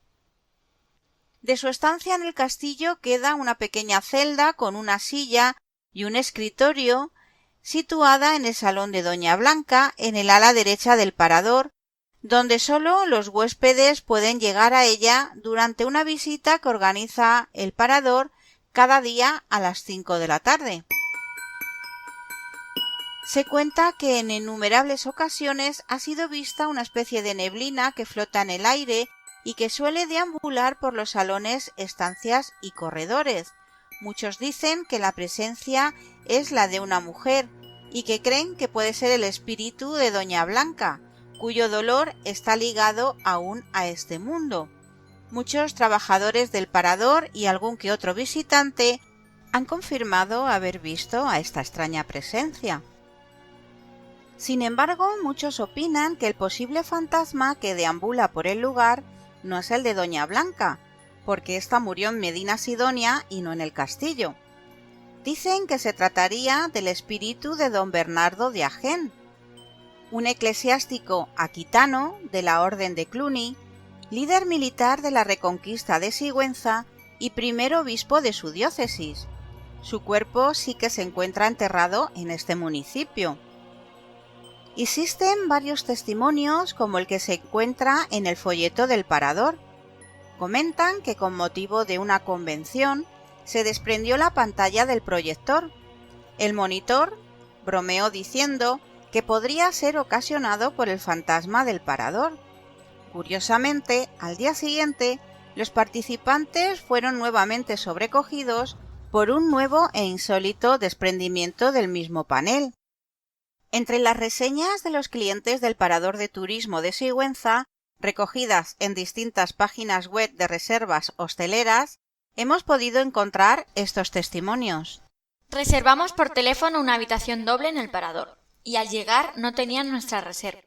De su estancia en el castillo queda una pequeña celda con una silla y un escritorio situada en el salón de Doña Blanca, en el ala derecha del parador, donde sólo los huéspedes pueden llegar a ella durante una visita que organiza el parador cada día a las 5 de la tarde. Se cuenta que en innumerables ocasiones ha sido vista una especie de neblina que flota en el aire y que suele deambular por los salones, estancias y corredores. Muchos dicen que la presencia es la de una mujer y que creen que puede ser el espíritu de Doña Blanca, cuyo dolor está ligado aún a este mundo. Muchos trabajadores del parador y algún que otro visitante han confirmado haber visto a esta extraña presencia. Sin embargo, muchos opinan que el posible fantasma que deambula por el lugar no es el de Doña Blanca, porque ésta murió en Medinasidonia y no en el castillo. Dicen que se trataría del espíritu de don Bernardo de Agen, un eclesiástico aquitano de la Orden de Cluny, líder militar de la Reconquista de Sigüenza y primer obispo de su diócesis. Su cuerpo sí que se encuentra enterrado en este municipio. Existen varios testimonios como el que se encuentra en el folleto del Parador. Comentan que con motivo de una convención se desprendió la pantalla del proyector. El monitor bromeó diciendo que podría ser ocasionado por el fantasma del Parador. Curiosamente, al día siguiente, los participantes fueron nuevamente sobrecogidos por un nuevo e insólito desprendimiento del mismo panel. Entre las reseñas de los clientes del Parador de Turismo de Sigüenza, recogidas en distintas páginas web de reservas hosteleras, hemos podido encontrar estos testimonios. Reservamos por teléfono una habitación doble en el Parador, y al llegar no tenían nuestra reserva.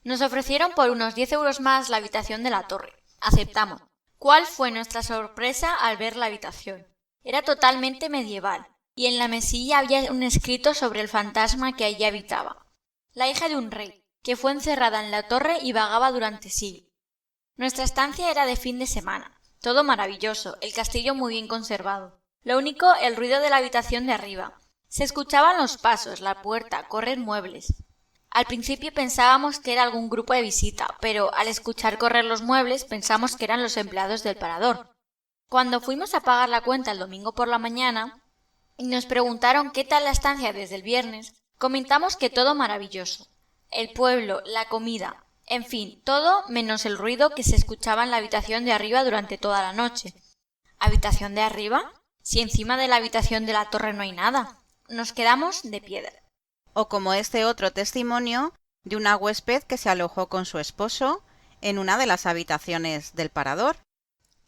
Nos ofrecieron por unos 10 euros más la habitación de la torre. Aceptamos. ¿Cuál fue nuestra sorpresa al ver la habitación? Era totalmente medieval, y en la mesilla había un escrito sobre el fantasma que allí habitaba. La hija de un rey, que fue encerrada en la torre y vagaba durante siglos. Nuestra estancia era de fin de semana. Todo maravilloso, el castillo muy bien conservado. Lo único, el ruido de la habitación de arriba. Se escuchaban los pasos, la puerta, correr muebles. Al principio pensábamos que era algún grupo de visita, pero al escuchar correr los muebles pensamos que eran los empleados del Parador. Cuando fuimos a pagar la cuenta el domingo por la mañana y nos preguntaron qué tal la estancia desde el viernes, comentamos que todo maravilloso. El pueblo, la comida, en fin, todo menos el ruido que se escuchaba en la habitación de arriba durante toda la noche. ¿Habitación de arriba? Si encima de la habitación de la torre no hay nada. Nos quedamos de piedra. O como este otro testimonio de una huésped que se alojó con su esposo en una de las habitaciones del Parador.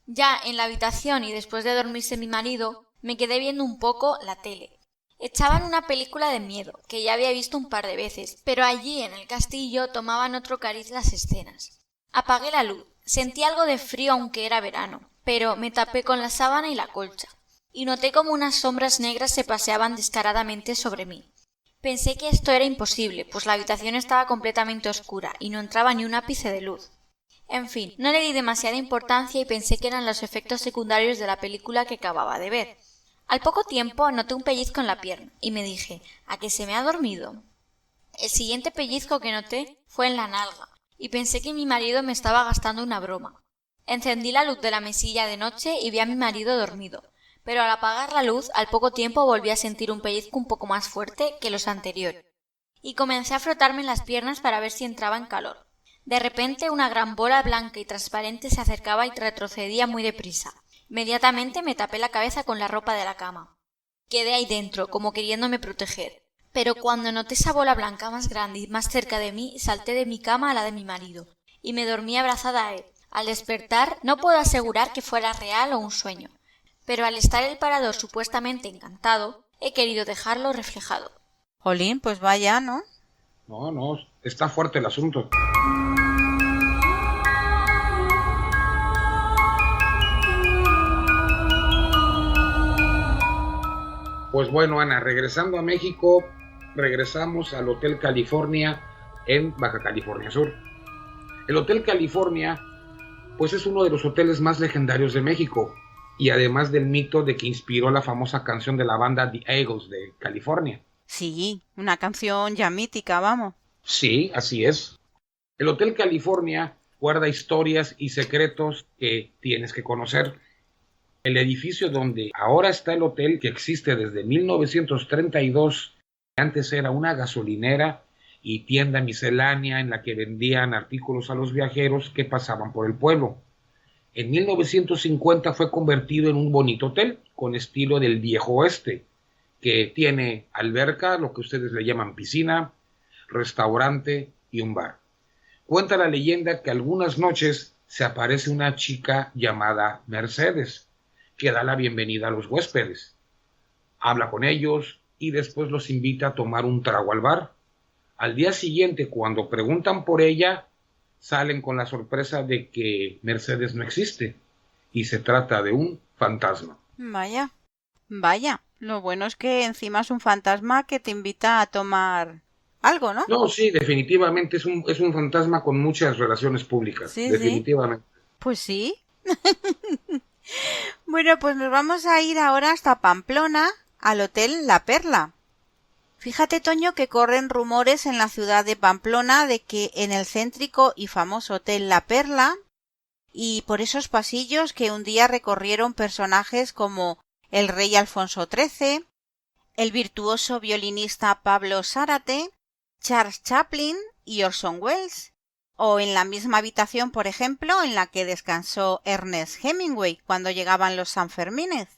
Ya en la habitación y después de dormirse mi marido, me quedé viendo un poco la tele. Echaban una película de miedo, que ya había visto un par de veces, pero allí en el castillo tomaban otro cariz las escenas. Apagué la luz, sentí algo de frío aunque era verano, pero me tapé con la sábana y la colcha, y noté como unas sombras negras se paseaban descaradamente sobre mí. Pensé que esto era imposible, pues la habitación estaba completamente oscura y no entraba ni un ápice de luz. En fin, no le di demasiada importancia y pensé que eran los efectos secundarios de la película que acababa de ver. Al poco tiempo noté un pellizco en la pierna y me dije, ¿a que se me ha dormido? El siguiente pellizco que noté fue en la nalga y pensé que mi marido me estaba gastando una broma. Encendí la luz de la mesilla de noche y vi a mi marido dormido, pero al apagar la luz al poco tiempo volví a sentir un pellizco un poco más fuerte que los anteriores y comencé a frotarme en las piernas para ver si entraba en calor. De repente una gran bola blanca y transparente se acercaba y retrocedía muy deprisa. Inmediatamente me tapé la cabeza con la ropa de la cama. Quedé ahí dentro, como queriéndome proteger. Pero cuando noté esa bola blanca más grande y más cerca de mí, salté de mi cama a la de mi marido, y me dormí abrazada a él. Al despertar, no puedo asegurar que fuera real o un sueño, pero al estar el Parador supuestamente encantado, he querido dejarlo reflejado. Jolín, pues vaya, ¿no? No, está fuerte el asunto. Pues bueno, Ana, regresando a México, regresamos al Hotel California en Baja California Sur. El Hotel California, pues es uno de los hoteles más legendarios de México, y además del mito de que inspiró la famosa canción de la banda The Eagles de California. Sí, una canción ya mítica, vamos. Sí, así es. El Hotel California guarda historias y secretos que tienes que conocer. El edificio donde ahora está el hotel, que existe desde 1932, antes era una gasolinera y tienda miscelánea en la que vendían artículos a los viajeros que pasaban por el pueblo. En 1950 fue convertido en un bonito hotel con estilo del viejo oeste, que tiene alberca, lo que ustedes le llaman piscina, restaurante y un bar. Cuenta la leyenda que algunas noches se aparece una chica llamada Mercedes, que da la bienvenida a los huéspedes. Habla con ellos y después los invita a tomar un trago al bar. Al día siguiente, cuando preguntan por ella, salen con la sorpresa de que Mercedes no existe y se trata de un fantasma. Vaya. Vaya, lo bueno es que encima es un fantasma que te invita a tomar algo, ¿no? No, sí, definitivamente es un fantasma con muchas relaciones públicas, Sí, sí. definitivamente. Pues sí. Bueno, pues nos vamos a ir ahora hasta Pamplona, al Hotel La Perla. Fíjate, Toño, que corren rumores en la ciudad de Pamplona de que en el céntrico y famoso Hotel La Perla y por esos pasillos que un día recorrieron personajes como el rey Alfonso XIII, el virtuoso violinista Pablo Zárate, Charles Chaplin y Orson Welles, o en la misma habitación, por ejemplo, en la que descansó Ernest Hemingway cuando llegaban los Sanfermines.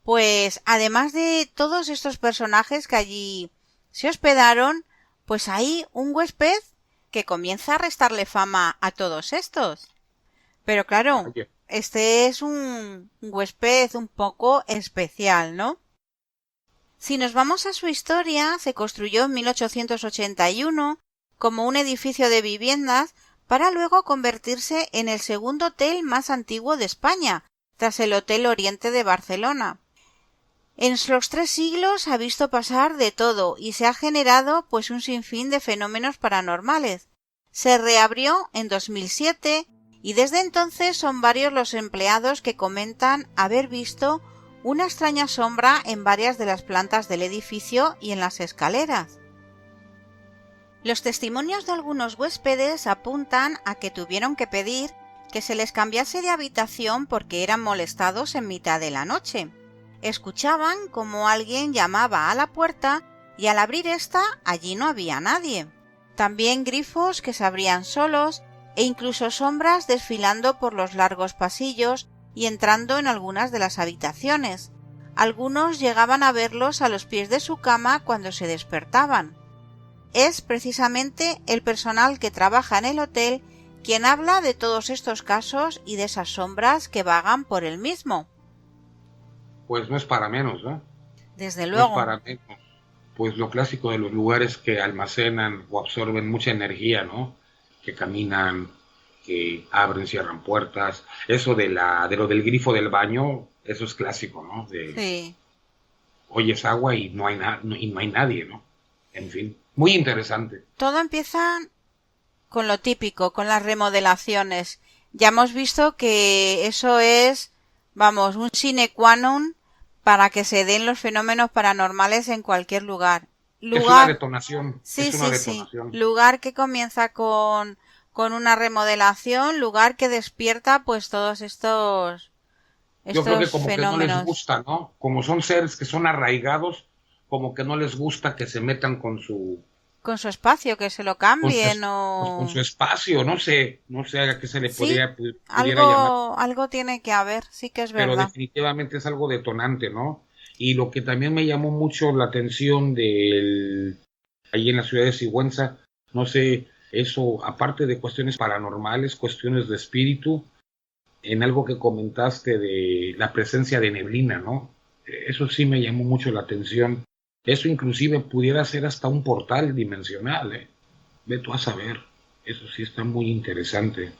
Pues además de todos estos personajes que allí se hospedaron, pues hay un huésped que comienza a restarle fama a todos estos. Pero claro, Vaya. este es un huésped un poco especial, ¿no? Si nos vamos a su historia, se construyó en 1881 como un edificio de viviendas para luego convertirse en el segundo hotel más antiguo de España, tras el Hotel Oriente de Barcelona. En los 3 siglos ha visto pasar de todo y se ha generado pues un sinfín de fenómenos paranormales. Se reabrió en 2007 y desde entonces son varios los empleados que comentan haber visto una extraña sombra en varias de las plantas del edificio y en las escaleras. Los testimonios de algunos huéspedes apuntan a que tuvieron que pedir que se les cambiase de habitación porque eran molestados en mitad de la noche. Escuchaban como alguien llamaba a la puerta y al abrir esta allí no había nadie. También grifos que se abrían solos e incluso sombras desfilando por los largos pasillos y entrando en algunas de las habitaciones. Algunos llegaban a verlos a los pies de su cama cuando se despertaban. Es precisamente el personal que trabaja en el hotel quien habla de todos estos casos y de esas sombras que vagan por el mismo. Pues no es para menos, ¿no? Desde No es luego. para menos. Pues lo clásico de los lugares que almacenan o absorben mucha energía, ¿no? Que caminan, que abren, cierran puertas. Eso de lo del grifo del baño, eso es clásico, ¿no? Sí. Oyes agua y y no hay nadie, ¿no? En fin, muy interesante. Todo empieza con lo típico, con las remodelaciones. Ya hemos visto que eso es, vamos, un sine qua non para que se den los fenómenos paranormales en cualquier lugar. Es una Lugar, detonación, sí, es una sí, sí. detonación. Lugar que comienza con una remodelación, lugar que despierta pues todos Yo creo que estos como que no les fenómenos. gusta, ¿no? Como son seres que son arraigados, como que no les gusta que se metan Con su espacio, que se lo con su, cambien con o... su espacio, no sé a qué se le Sí, pudiera llamar, algo tiene que haber, sí que es pero verdad. definitivamente es algo detonante, ¿no? Y lo que también me llamó mucho la atención ahí en la ciudad de Sigüenza, no sé, eso, aparte de cuestiones paranormales, cuestiones de espíritu, en algo que comentaste de la presencia de neblina, ¿no? Eso sí me llamó mucho la atención. Eso inclusive pudiera ser hasta un portal dimensional, ¿eh? Ve tú a saber. Eso sí está muy interesante.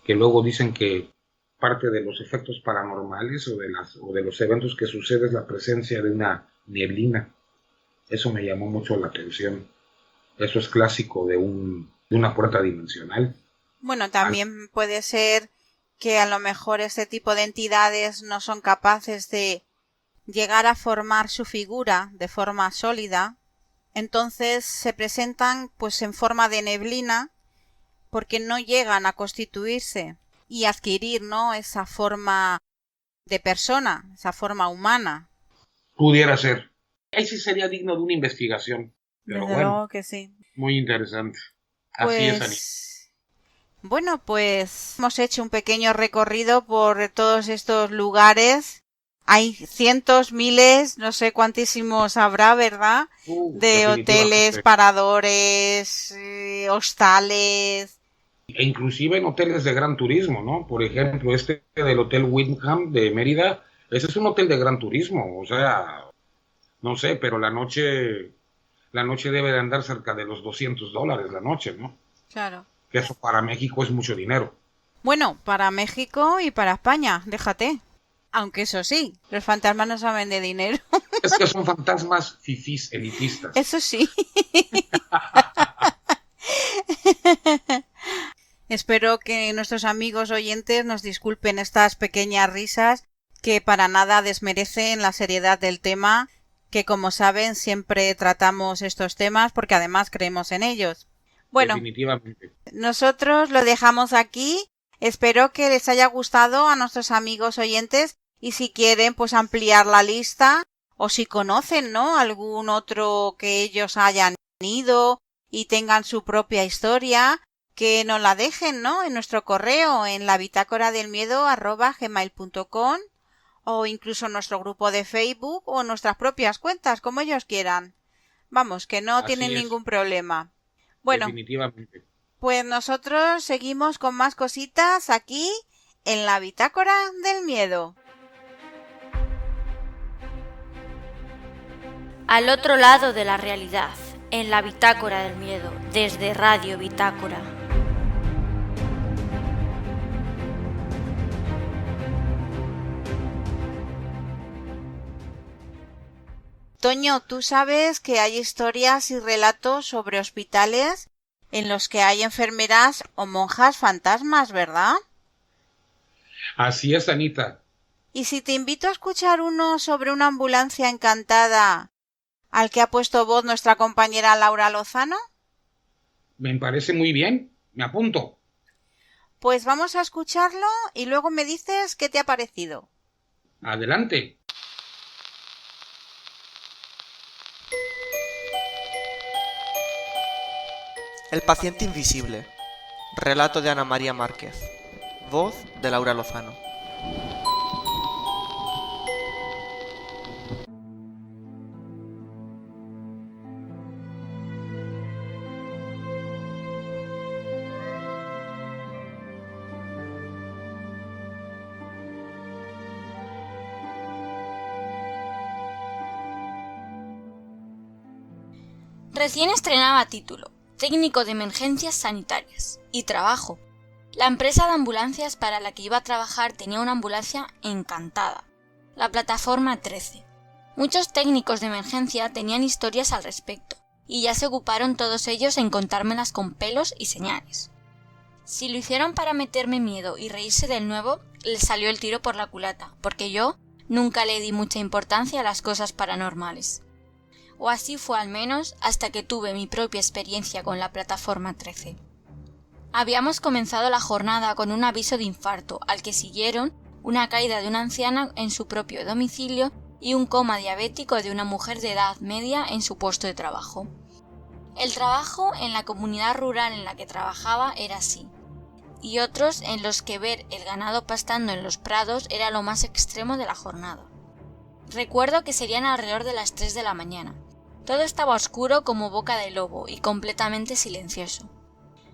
Que luego dicen que parte de los efectos paranormales o de los eventos que sucede es la presencia de una neblina. Eso me llamó mucho la atención. Eso es clásico de una puerta dimensional. Bueno, también puede ser que a lo mejor este tipo de entidades no son capaces de llegar a formar su figura de forma sólida, entonces se presentan pues en forma de neblina porque no llegan a constituirse y adquirir, ¿no?, esa forma de persona, esa forma humana. Pudiera ser. Ahí sí sería digno de una investigación. Pero Desde bueno, luego que sí. muy interesante. Así es, Anita. Pues bueno, pues hemos hecho un pequeño recorrido por todos estos lugares. Hay cientos, miles, no sé cuántísimos habrá, ¿verdad? De hoteles, Definitivamente. paradores, hostales. E inclusive en hoteles de gran turismo, ¿no? Por ejemplo, este del Hotel Windham de Mérida, ese es un hotel de gran turismo, o sea, no sé, pero la noche debe de andar cerca de los $200 la noche, ¿no? Claro. Que eso para México es mucho dinero. Bueno, para México y para España, déjate. Aunque eso sí, los fantasmas no saben de dinero. Es que son fantasmas fifís elitistas. Eso sí. Espero que nuestros amigos oyentes nos disculpen estas pequeñas risas que para nada desmerecen la seriedad del tema, que como saben siempre tratamos estos temas porque además creemos en ellos. Bueno, definitivamente. Nosotros lo dejamos aquí. Espero que les haya gustado a nuestros amigos oyentes y si quieren pues ampliar la lista o si conocen, ¿no?, algún otro que ellos hayan ido y tengan su propia historia, que nos la dejen, ¿no?, en nuestro correo en labitácoradelmiedo@gmail.com o incluso en nuestro grupo de Facebook o en nuestras propias cuentas, como ellos quieran. Vamos, que no tienen ningún problema. Bueno, definitivamente. Pues nosotros seguimos con más cositas aquí en la Bitácora del Miedo. Al otro lado de la realidad, en la Bitácora del Miedo, desde Radio Bitácora. Toño, tú sabes que hay historias y relatos sobre hospitales en los que hay enfermeras o monjas fantasmas, ¿verdad? Así es, Anita. ¿Y si te invito a escuchar uno sobre una ambulancia encantada al que ha puesto voz nuestra compañera Laura Lozano? Me parece muy bien. Me apunto. Pues vamos a escucharlo y luego me dices qué te ha parecido. Adelante. El paciente invisible. Relato de Ana María Márquez. Voz de Laura Lozano. Recién estrenaba título, técnico de emergencias sanitarias, y trabajo. La empresa de ambulancias para la que iba a trabajar tenía una ambulancia encantada, la plataforma 13. Muchos técnicos de emergencia tenían historias al respecto, y ya se ocuparon todos ellos en contármelas con pelos y señales. Si lo hicieron para meterme miedo y reírse del nuevo, les salió el tiro por la culata, porque yo nunca le di mucha importancia a las cosas paranormales. O así fue al menos hasta que tuve mi propia experiencia con la plataforma 13. Habíamos comenzado la jornada con un aviso de infarto, al que siguieron una caída de una anciana en su propio domicilio y un coma diabético de una mujer de edad media en su puesto de trabajo. El trabajo en la comunidad rural en la que trabajaba era así, y otros en los que ver el ganado pastando en los prados era lo más extremo de la jornada. Recuerdo que serían alrededor de las 3 de la mañana. Todo estaba oscuro como boca de lobo y completamente silencioso.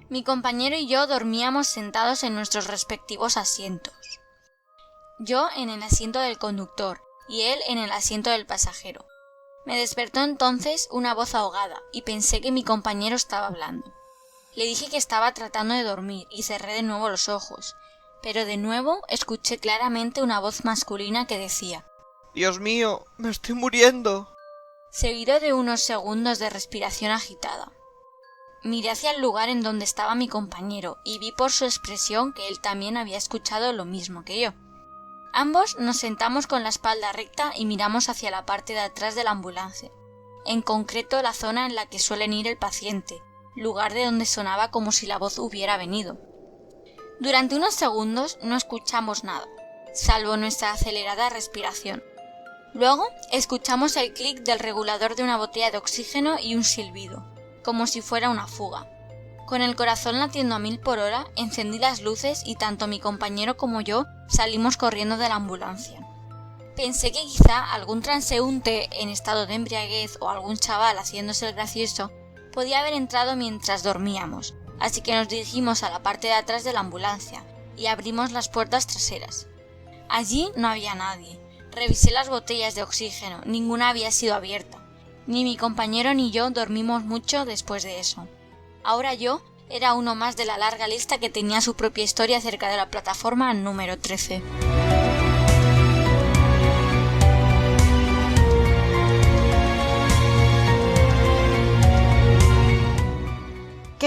Mi compañero y yo dormíamos sentados en nuestros respectivos asientos. Yo en el asiento del conductor y él en el asiento del pasajero. Me despertó entonces una voz ahogada y pensé que mi compañero estaba hablando. Le dije que estaba tratando de dormir y cerré de nuevo los ojos, pero de nuevo escuché claramente una voz masculina que decía: ¡Dios mío! ¡Me estoy muriendo! Seguido de unos segundos de respiración agitada. Miré hacia el lugar en donde estaba mi compañero y vi por su expresión que él también había escuchado lo mismo que yo. Ambos nos sentamos con la espalda recta y miramos hacia la parte de atrás de la ambulancia, en concreto la zona en la que suelen ir el paciente, lugar de donde sonaba como si la voz hubiera venido. Durante unos segundos no escuchamos nada, salvo nuestra acelerada respiración. Luego escuchamos el clic del regulador de una botella de oxígeno y un silbido, como si fuera una fuga. Con el corazón latiendo a 1000 por hora, encendí las luces y tanto mi compañero como yo salimos corriendo de la ambulancia. Pensé que quizá algún transeúnte en estado de embriaguez o algún chaval haciéndose el gracioso podía haber entrado mientras dormíamos, así que nos dirigimos a la parte de atrás de la ambulancia y abrimos las puertas traseras. Allí no había nadie. Revisé las botellas de oxígeno, ninguna había sido abierta. Ni mi compañero ni yo dormimos mucho después de eso. Ahora yo era uno más de la larga lista que tenía su propia historia acerca de la plataforma número 13.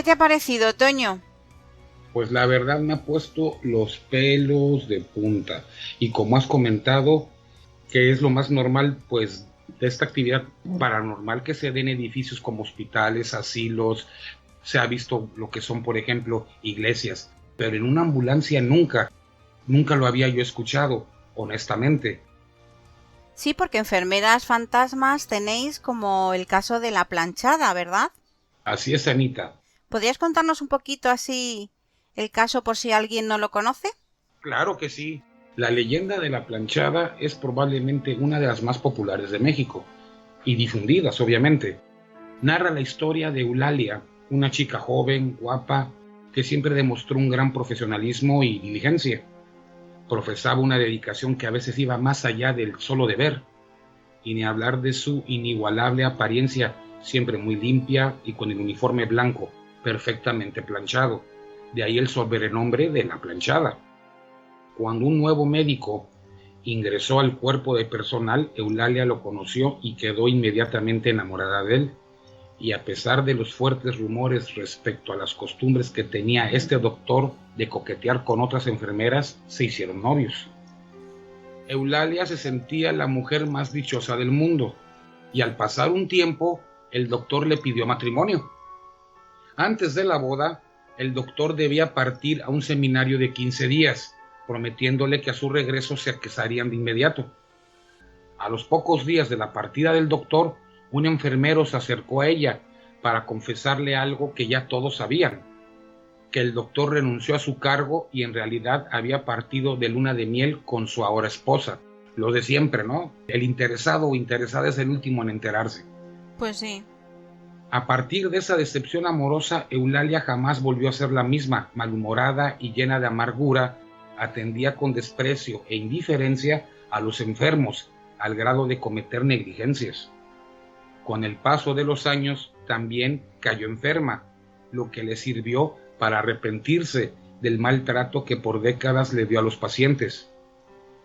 ¿Qué te ha parecido, Toño? Pues la verdad me ha puesto los pelos de punta. Y como has comentado, que es lo más normal, pues, de esta actividad paranormal que se ve en edificios como hospitales, asilos, se ha visto lo que son, por ejemplo, iglesias. Pero en una ambulancia nunca lo había yo escuchado, honestamente. Sí, porque enfermeras fantasmas tenéis como el caso de la planchada, ¿verdad? Así es, Anita. ¿Podrías contarnos un poquito así el caso por si alguien no lo conoce? Claro que sí. La leyenda de la planchada es probablemente una de las más populares de México, y difundidas, obviamente. Narra la historia de Eulalia, una chica joven, guapa, que siempre demostró un gran profesionalismo y diligencia. Profesaba una dedicación que a veces iba más allá del solo deber, y ni hablar de su inigualable apariencia, siempre muy limpia y con el uniforme blanco, perfectamente planchado. De ahí el sobrenombre de la planchada. Cuando un nuevo médico ingresó al cuerpo de personal, Eulalia lo conoció y quedó inmediatamente enamorada de él. Y a pesar de los fuertes rumores respecto a las costumbres que tenía este doctor de coquetear con otras enfermeras, se hicieron novios. Eulalia se sentía la mujer más dichosa del mundo, y al pasar un tiempo, el doctor le pidió matrimonio. Antes de la boda, el doctor debía partir a un seminario de 15 días, prometiéndole que a su regreso se casarían de inmediato. A los pocos días de la partida del doctor, un enfermero se acercó a ella para confesarle algo que ya todos sabían, que el doctor renunció a su cargo y en realidad había partido de luna de miel con su ahora esposa. Lo de siempre, ¿no? El interesado o interesada es el último en enterarse. Pues sí. A partir de esa decepción amorosa, Eulalia jamás volvió a ser la misma. Malhumorada y llena de amargura, atendía con desprecio e indiferencia a los enfermos, al grado de cometer negligencias. Con el paso de los años, también cayó enferma, lo que le sirvió para arrepentirse del maltrato que por décadas le dio a los pacientes.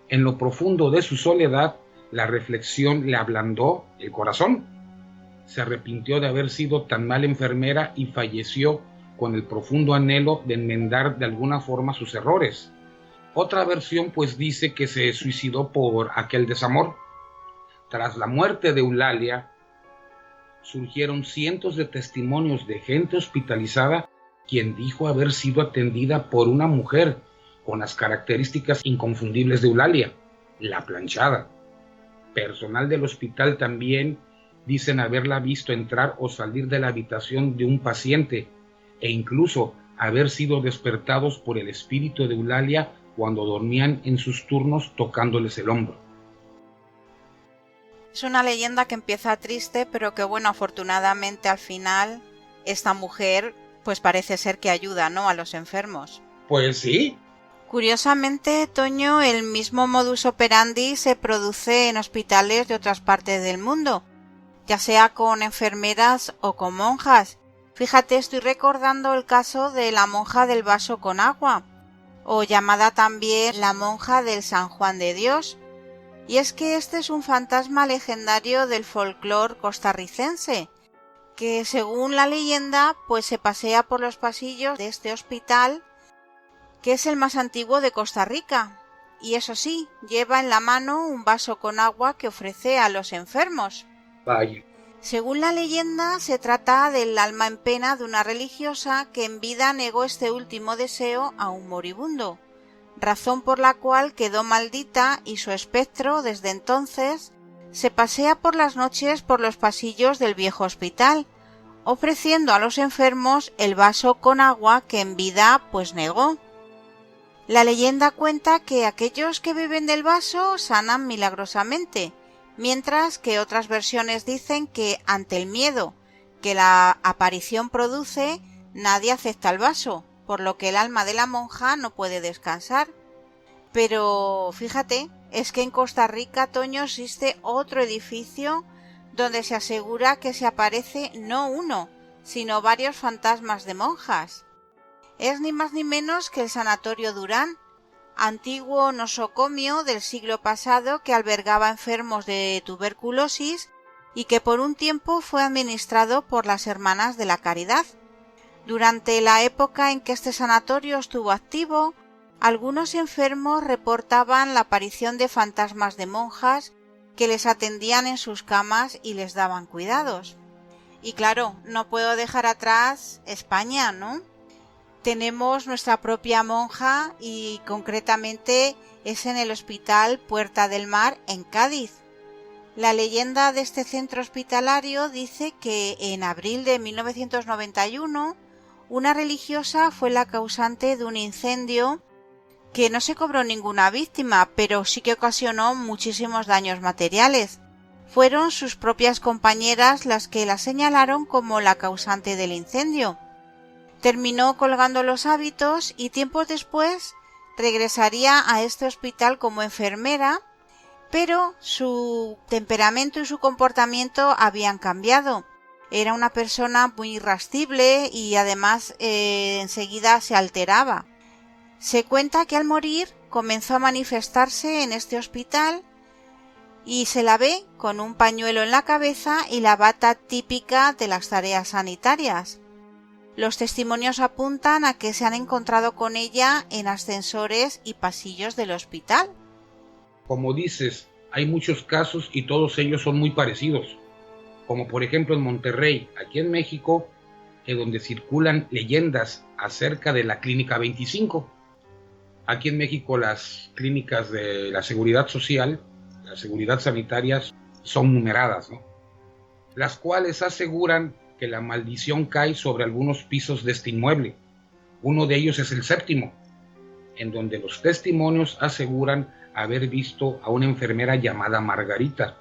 En lo profundo de su soledad, la reflexión le ablandó el corazón. Se arrepintió de haber sido tan mala enfermera y falleció con el profundo anhelo de enmendar de alguna forma sus errores. Otra versión pues dice que se suicidó por aquel desamor. Tras la muerte de Eulalia, surgieron cientos de testimonios de gente hospitalizada quien dijo haber sido atendida por una mujer con las características inconfundibles de Eulalia, la planchada. Personal del hospital también dicen haberla visto entrar o salir de la habitación de un paciente e incluso haber sido despertados por el espíritu de Eulalia cuando dormían en sus turnos tocándoles el hombro. Es una leyenda que empieza triste, pero que bueno, afortunadamente al final esta mujer pues parece ser que ayuda, ¿no?, a los enfermos. Pues sí. Curiosamente, Toño, el mismo modus operandi se produce en hospitales de otras partes del mundo, ya sea con enfermeras o con monjas. Fíjate, estoy recordando el caso de la monja del vaso con agua, o llamada también la monja del San Juan de Dios. Y es que este es un fantasma legendario del folclore costarricense, que según la leyenda, pues se pasea por los pasillos de este hospital, que es el más antiguo de Costa Rica. Y eso sí, lleva en la mano un vaso con agua que ofrece a los enfermos. Vaya. Según la leyenda, se trata del alma en pena de una religiosa que en vida negó este último deseo a un moribundo, razón por la cual quedó maldita y su espectro, desde entonces, se pasea por las noches por los pasillos del viejo hospital, ofreciendo a los enfermos el vaso con agua que en vida pues negó. La leyenda cuenta que aquellos que beben del vaso sanan milagrosamente, mientras que otras versiones dicen que ante el miedo que la aparición produce, nadie acepta el vaso, por lo que el alma de la monja no puede descansar. Pero fíjate, es que en Costa Rica, Toño, existe otro edificio donde se asegura que se aparece no uno, sino varios fantasmas de monjas. Es ni más ni menos que el Sanatorio Durán, antiguo nosocomio del siglo pasado que albergaba enfermos de tuberculosis y que por un tiempo fue administrado por las Hermanas de la Caridad. Durante la época en que este sanatorio estuvo activo, algunos enfermos reportaban la aparición de fantasmas de monjas que les atendían en sus camas y les daban cuidados. Y claro, no puedo dejar atrás España, ¿no? Tenemos nuestra propia monja y concretamente es en el Hospital Puerta del Mar en Cádiz. La leyenda de este centro hospitalario dice que en abril de 1991 una religiosa fue la causante de un incendio que no se cobró ninguna víctima, pero sí que ocasionó muchísimos daños materiales. Fueron sus propias compañeras las que la señalaron como la causante del incendio. Terminó colgando los hábitos y tiempos después regresaría a este hospital como enfermera, pero su temperamento y su comportamiento habían cambiado. Era una persona muy irascible y además enseguida se alteraba. Se cuenta que al morir comenzó a manifestarse en este hospital y se la ve con un pañuelo en la cabeza y la bata típica de las tareas sanitarias. Los testimonios apuntan a que se han encontrado con ella en ascensores y pasillos del hospital. Como dices, hay muchos casos y todos ellos son muy parecidos. Como por ejemplo en Monterrey, aquí en México, donde circulan leyendas acerca de la Clínica 25. Aquí en México las clínicas de la seguridad social, la seguridad sanitaria, son numeradas, ¿no? Las cuales aseguran que la maldición cae sobre algunos pisos de este inmueble. Uno de ellos es el 7º, en donde los testimonios aseguran haber visto a una enfermera llamada Margarita,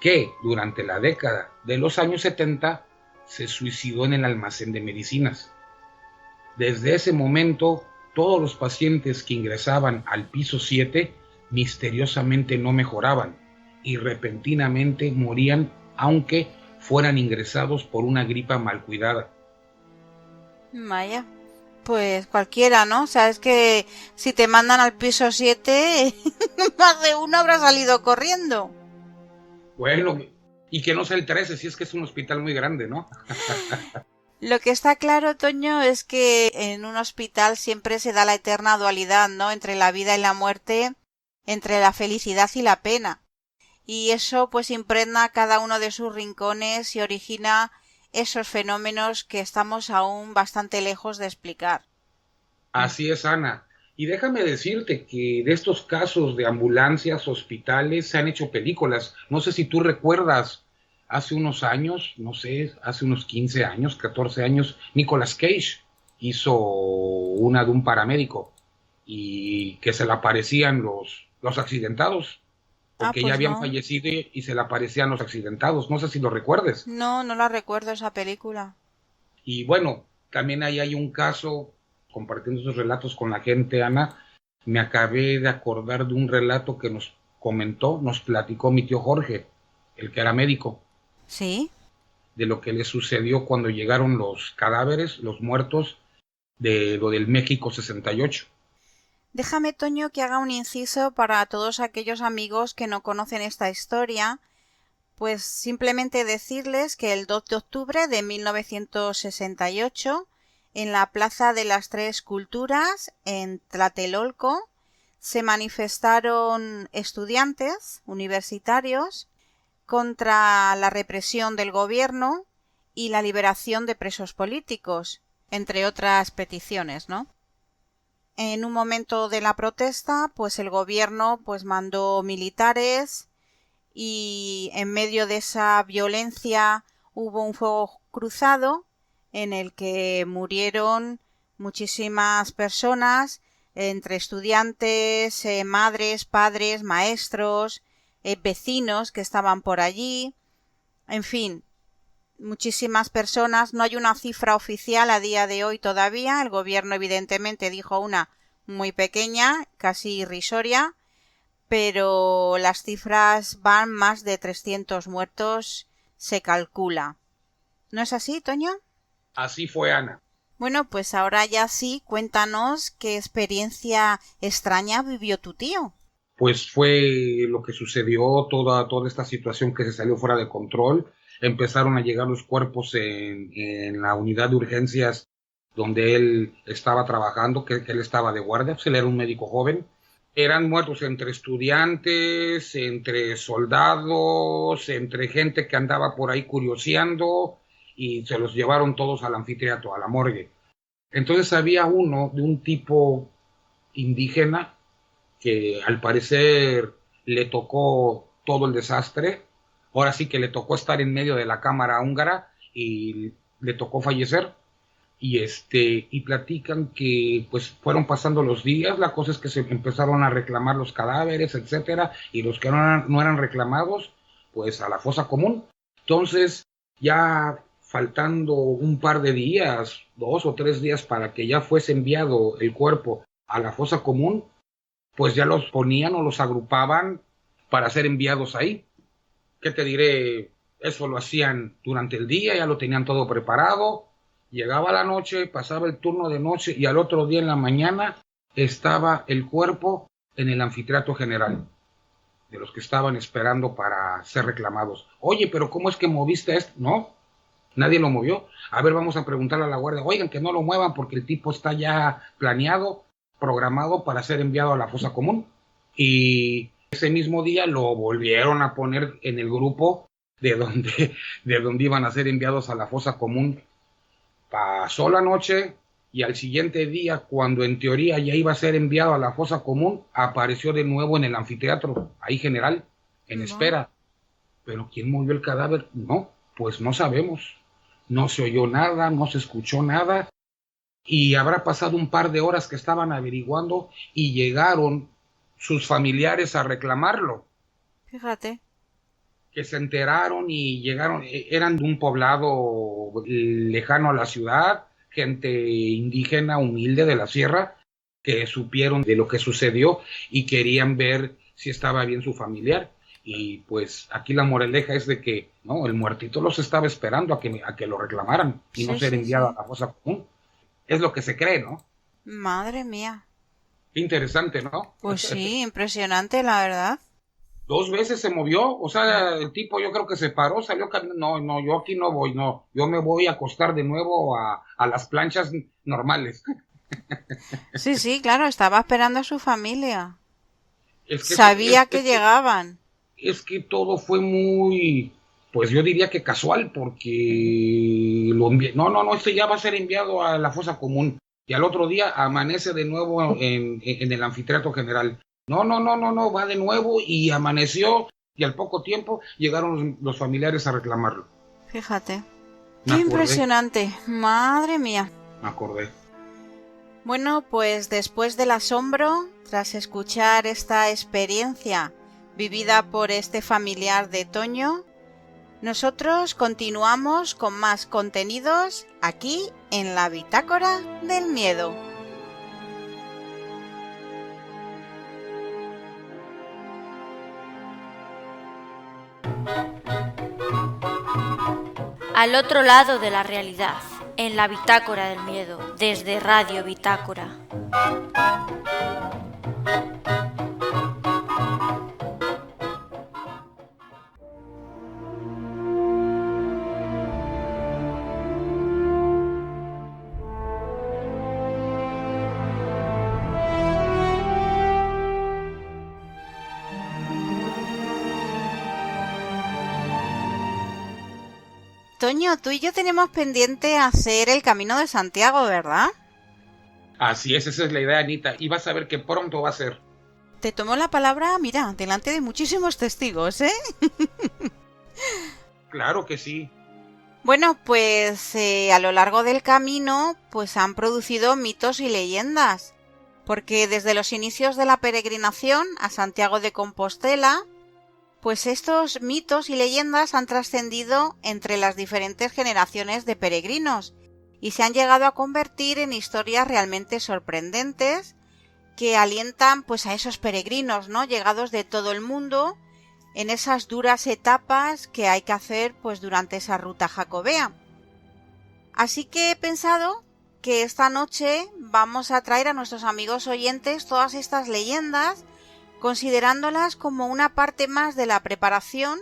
que durante la década de los años 70 se suicidó en el almacén de medicinas. Desde ese momento, todos los pacientes que ingresaban al piso 7 misteriosamente no mejoraban y repentinamente morían, aunque fueran ingresados por una gripa mal cuidada. Vaya, pues cualquiera, ¿no? O sea, es que si te mandan al piso 7, más de uno habrá salido corriendo. Bueno, y que no sea el 13, si es que es un hospital muy grande, ¿no? Lo que está claro, Toño, es que en un hospital siempre se da la eterna dualidad, ¿no? Entre la vida y la muerte, entre la felicidad y la pena. Y eso pues impregna cada uno de sus rincones y origina esos fenómenos que estamos aún bastante lejos de explicar. Así es, Ana. Y déjame decirte que de estos casos de ambulancias, hospitales, se han hecho películas. No sé si tú recuerdas, hace unos años, no sé, hace unos 15 años, 14 años, Nicolas Cage hizo una de un paramédico y que se le aparecían los accidentados, porque pues ya habían no. fallecido y se le aparecían los accidentados. No sé si lo recuerdes. No, no la recuerdo esa película. Y bueno, también ahí hay un caso, compartiendo esos relatos con la gente, Ana, me acabé de acordar de un relato que nos comentó, nos platicó mi tío Jorge, el que era médico. ¿Sí? De lo que le sucedió cuando llegaron los cadáveres, los muertos, de lo del México 68. Déjame, Toño, que haga un inciso para todos aquellos amigos que no conocen esta historia, pues simplemente decirles que el 2 de octubre de 1968, en la Plaza de las Tres Culturas, en Tlatelolco, se manifestaron estudiantes universitarios contra la represión del gobierno y la liberación de presos políticos, entre otras peticiones, ¿no? En un momento de la protesta, pues el gobierno pues mandó militares y en medio de esa violencia hubo un fuego cruzado en el que murieron muchísimas personas, entre estudiantes, madres, padres, maestros, vecinos que estaban por allí, en fin, muchísimas personas. No hay una cifra oficial a día de hoy todavía. El gobierno evidentemente dijo una muy pequeña, casi irrisoria, pero las cifras van más de 300 muertos, se calcula. ¿No es así, Toño? Así fue, Ana. Bueno, pues ahora ya sí, cuéntanos qué experiencia extraña vivió tu tío. Pues fue lo que sucedió, toda esta situación que se salió fuera de control. empezaron a llegar los cuerpos en la unidad de urgencias donde él estaba trabajando, que él estaba de guardia, pues él era un médico joven. Eran muertos entre estudiantes, entre soldados, entre gente que andaba por ahí curioseando, y se los llevaron todos al anfiteatro, a la morgue. Entonces había uno de un tipo indígena que al parecer le tocó todo el desastre. Ahora sí que le tocó estar en medio de la cámara húngara y le tocó fallecer. Y platican que pues fueron pasando los días, la cosa es que se empezaron a reclamar los cadáveres, etcétera, y los que no eran reclamados, pues a la fosa común. Entonces, ya faltando un par de días, 2 o 3 días para que ya fuese enviado el cuerpo a la fosa común, pues ya los ponían o los agrupaban para ser enviados ahí. ¿Qué te diré? Eso lo hacían durante el día, ya lo tenían todo preparado. Llegaba la noche, pasaba el turno de noche y al otro día en la mañana estaba el cuerpo en el anfiteatro general de los que estaban esperando para ser reclamados. Oye, pero ¿cómo es que moviste esto? No, nadie lo movió. A ver, vamos a preguntarle a la guardia. Oigan, que no lo muevan porque el tipo está ya planeado, programado para ser enviado a la fosa común. Y ese mismo día lo volvieron a poner en el grupo de donde iban a ser enviados a la fosa común. Pasó la noche y al siguiente día, cuando en teoría ya iba a ser enviado a la fosa común, apareció de nuevo en el anfiteatro, ahí general, en espera. ¿Pero quién movió el cadáver? No, pues no sabemos. No se oyó nada, no se escuchó nada. Y habrá pasado un par de horas que estaban averiguando y llegaron sus familiares a reclamarlo. Fíjate. Que se enteraron y llegaron, eran de un poblado lejano a la ciudad, gente indígena humilde de la sierra, que supieron de lo que sucedió y querían ver si estaba bien su familiar. Y pues aquí la moraleja es de que no, el muertito los estaba esperando a que lo reclamaran y no ser enviado a la fosa común. Es lo que se cree, ¿no? Madre mía. Interesante, ¿no? Pues sí, impresionante, la verdad. 2 veces se movió, o sea, el tipo yo creo que se paró, salió caminando, no, yo aquí no voy, no, yo me voy a acostar de nuevo a las planchas normales. Sí, claro, estaba esperando a su familia. Es que Sabía que llegaban. Es que todo fue muy, pues yo diría que casual, porque no, este ya va a ser enviado a la fosa común, y al otro día amanece de nuevo en el anfiteatro general. No, va de nuevo y amaneció y al poco tiempo llegaron los familiares a reclamarlo. Fíjate. Qué impresionante. Madre mía. Me acordé. Bueno, pues después del asombro, tras escuchar esta experiencia vivida por este familiar de Toño, nosotros continuamos con más contenidos aquí en la Bitácora del Miedo. Al otro lado de la realidad, en la Bitácora del Miedo, desde Radio Bitácora. Toño, tú y yo tenemos pendiente hacer el Camino de Santiago, ¿verdad? Así es, esa es la idea, Anita, y vas a ver que pronto va a ser. Te tomo la palabra, mira, delante de muchísimos testigos, ¿eh? Claro que sí. Bueno, pues a lo largo del camino, pues han producido mitos y leyendas, porque desde los inicios de la peregrinación a Santiago de Compostela, pues estos mitos y leyendas han trascendido entre las diferentes generaciones de peregrinos y se han llegado a convertir en historias realmente sorprendentes que alientan pues a esos peregrinos, ¿no?, llegados de todo el mundo en esas duras etapas que hay que hacer pues durante esa ruta jacobea. Así que he pensado que esta noche vamos a traer a nuestros amigos oyentes todas estas leyendas, considerándolas como una parte más de la preparación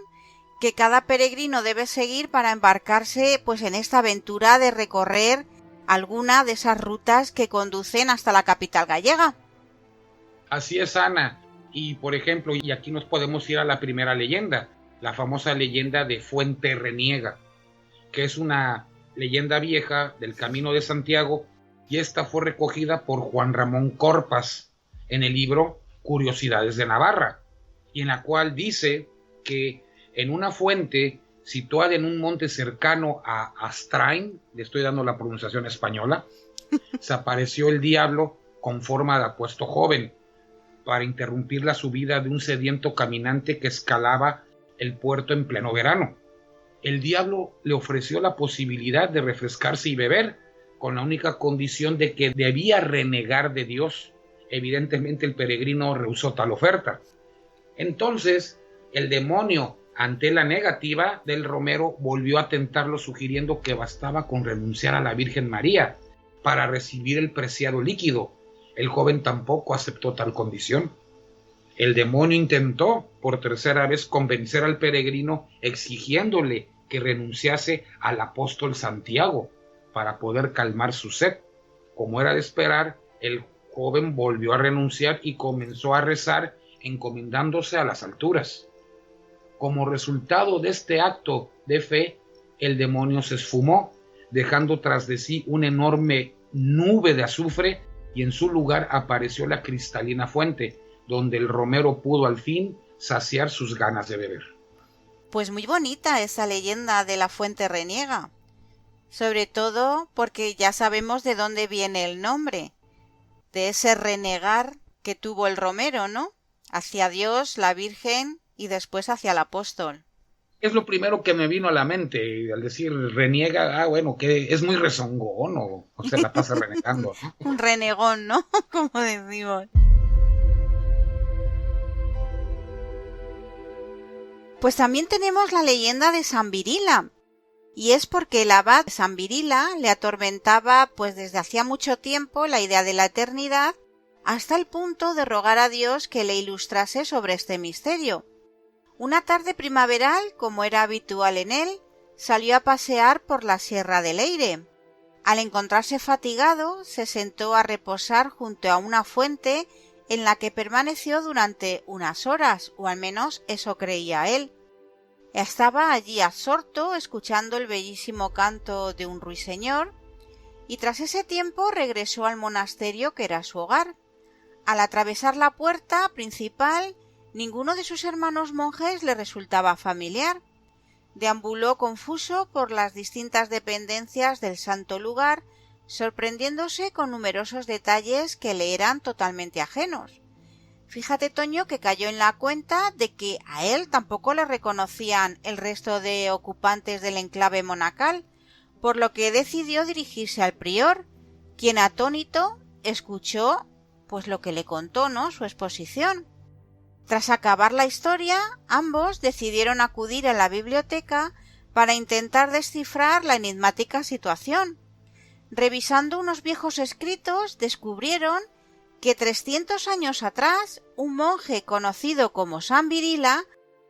que cada peregrino debe seguir para embarcarse pues en esta aventura de recorrer alguna de esas rutas que conducen hasta la capital gallega. Así es, Ana. Y por ejemplo, y aquí nos podemos ir a la primera leyenda, la famosa leyenda de Fuente Reniega, que es una leyenda vieja del Camino de Santiago, y esta fue recogida por Juan Ramón Corpas en el libro Curiosidades de Navarra, y en la cual dice que en una fuente situada en un monte cercano a Astrain, le estoy dando la pronunciación española, se apareció el diablo con forma de apuesto joven para interrumpir la subida de un sediento caminante que escalaba el puerto en pleno verano. El diablo le ofreció la posibilidad de refrescarse y beber, con la única condición de que debía renegar de Dios. Evidentemente el peregrino rehusó tal oferta. Entonces el demonio, ante la negativa del romero, volvió a tentarlo, sugiriendo que bastaba con renunciar a la Virgen María para recibir el preciado líquido. El joven tampoco aceptó tal condición. El demonio intentó por tercera vez convencer al peregrino, exigiéndole que renunciase al apóstol Santiago para poder calmar su sed. Como era de esperar, el joven volvió a renunciar y comenzó a rezar, encomendándose a las alturas. Como resultado de este acto de fe, el demonio se esfumó, dejando tras de sí una enorme nube de azufre, y en su lugar apareció la cristalina fuente, donde el romero pudo al fin saciar sus ganas de beber. Pues muy bonita esa leyenda de la Fuente Reniega, sobre todo porque ya sabemos de dónde viene el nombre, de ese renegar que tuvo el romero, ¿no? Hacia Dios, la Virgen y después hacia el apóstol. Es lo primero que me vino a la mente, al decir reniega, bueno, que es muy rezongón o se la pasa renegando, ¿no? Un renegón, ¿no? Como decimos. Pues también tenemos la leyenda de San Virila, y es porque el abad de San Virila le atormentaba pues desde hacía mucho tiempo la idea de la eternidad, hasta el punto de rogar a Dios que le ilustrase sobre este misterio. Una tarde primaveral, como era habitual en él, salió a pasear por la Sierra del Eire. Al encontrarse fatigado, se sentó a reposar junto a una fuente en la que permaneció durante unas horas, o al menos eso creía él. Estaba allí absorto, escuchando el bellísimo canto de un ruiseñor, y tras ese tiempo regresó al monasterio que era su hogar. Al atravesar la puerta principal, ninguno de sus hermanos monjes le resultaba familiar. Deambuló confuso por las distintas dependencias del santo lugar, sorprendiéndose con numerosos detalles que le eran totalmente ajenos. Fíjate, Toño, que cayó en la cuenta de que a él tampoco le reconocían el resto de ocupantes del enclave monacal, por lo que decidió dirigirse al prior, quien atónito escuchó pues lo que le contó, ¿no?, su exposición. Tras acabar la historia, ambos decidieron acudir a la biblioteca para intentar descifrar la enigmática situación. Revisando unos viejos escritos, descubrieron que 300 años atrás un monje conocido como San Virila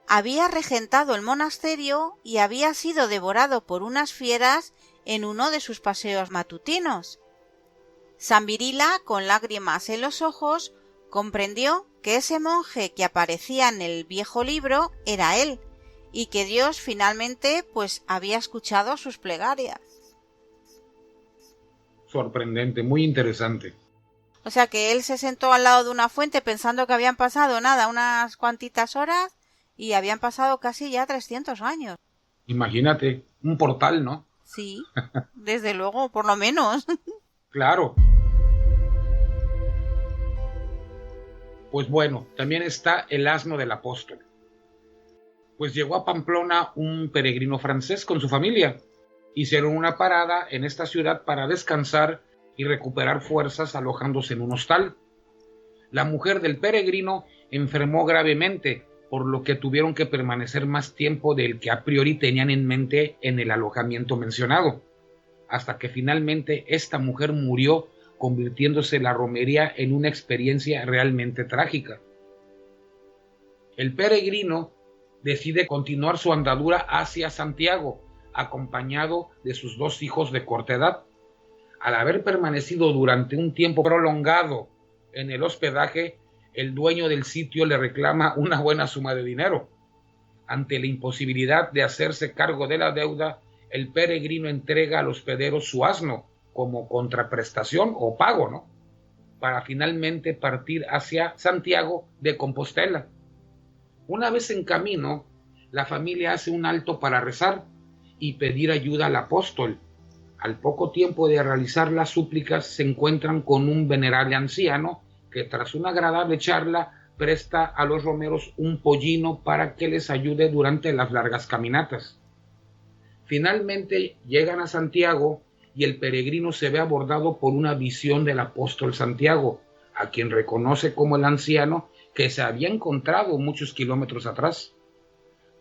había regentado el monasterio y había sido devorado por unas fieras en uno de sus paseos matutinos. San Virila, con lágrimas en los ojos, comprendió que ese monje que aparecía en el viejo libro era él, y que Dios finalmente pues había escuchado sus plegarias. Sorprendente, muy interesante. O sea que él se sentó al lado de una fuente pensando que habían pasado unas cuantitas horas, y habían pasado casi ya 300 años. Imagínate, un portal, ¿no? Sí, desde luego, por lo menos. Claro. Pues bueno, también está el asno del apóstol. Pues llegó a Pamplona un peregrino francés con su familia. Hicieron una parada en esta ciudad para descansar y recuperar fuerzas alojándose en un hostal. La mujer del peregrino enfermó gravemente, por lo que tuvieron que permanecer más tiempo del que a priori tenían en mente en el alojamiento mencionado, hasta que finalmente esta mujer murió, convirtiéndose la romería en una experiencia realmente trágica. El peregrino decide continuar su andadura hacia Santiago, acompañado de sus 2 hijos de corta edad. Al haber permanecido durante un tiempo prolongado en el hospedaje, el dueño del sitio le reclama una buena suma de dinero. Ante la imposibilidad de hacerse cargo de la deuda, el peregrino entrega al hospedero su asno como contraprestación o pago, ¿no?, para finalmente partir hacia Santiago de Compostela. Una vez en camino, la familia hace un alto para rezar y pedir ayuda al apóstol. Al poco tiempo de realizar las súplicas, se encuentran con un venerable anciano que, tras una agradable charla, presta a los romeros un pollino para que les ayude durante las largas caminatas. Finalmente llegan a Santiago y el peregrino se ve abordado por una visión del apóstol Santiago, a quien reconoce como el anciano que se había encontrado muchos kilómetros atrás.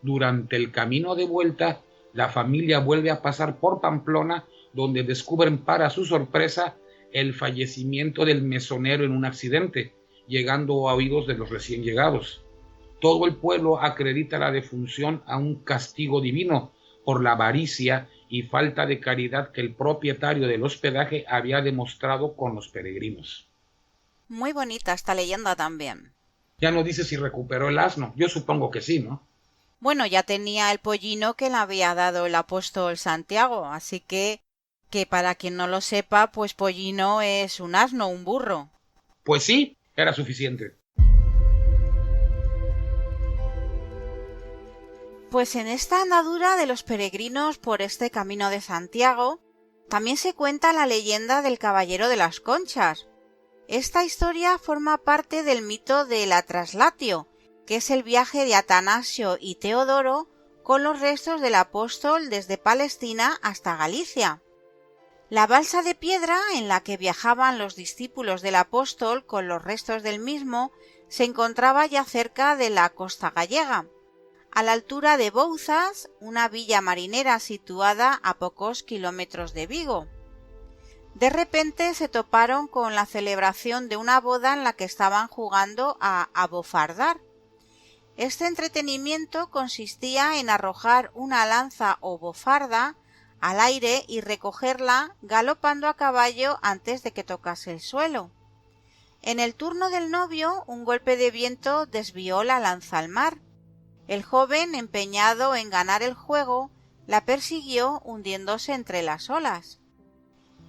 Durante el camino de vuelta, la familia vuelve a pasar por Pamplona, donde descubren para su sorpresa el fallecimiento del mesonero en un accidente, llegando a oídos de los recién llegados. Todo el pueblo acredita la defunción a un castigo divino por la avaricia y falta de caridad que el propietario del hospedaje había demostrado con los peregrinos. Muy bonita esta leyenda también. Ya no dice si recuperó el asno, yo supongo que sí, ¿no? Bueno, ya tenía el pollino que le había dado el apóstol Santiago, así que para quien no lo sepa, pues pollino es un asno, un burro. Pues sí, era suficiente. Pues en esta andadura de los peregrinos por este camino de Santiago, también se cuenta la leyenda del Caballero de las Conchas. Esta historia forma parte del mito de la Traslatio, que es el viaje de Atanasio y Teodoro con los restos del apóstol desde Palestina hasta Galicia. La balsa de piedra en la que viajaban los discípulos del apóstol con los restos del mismo se encontraba ya cerca de la costa gallega, a la altura de Bouzas, una villa marinera situada a pocos kilómetros de Vigo. De repente se toparon con la celebración de una boda en la que estaban jugando a abofardar. Este entretenimiento consistía en arrojar una lanza o bofarda al aire y recogerla galopando a caballo antes de que tocase el suelo. En el turno del novio, un golpe de viento desvió la lanza al mar. El joven, empeñado en ganar el juego, la persiguió hundiéndose entre las olas.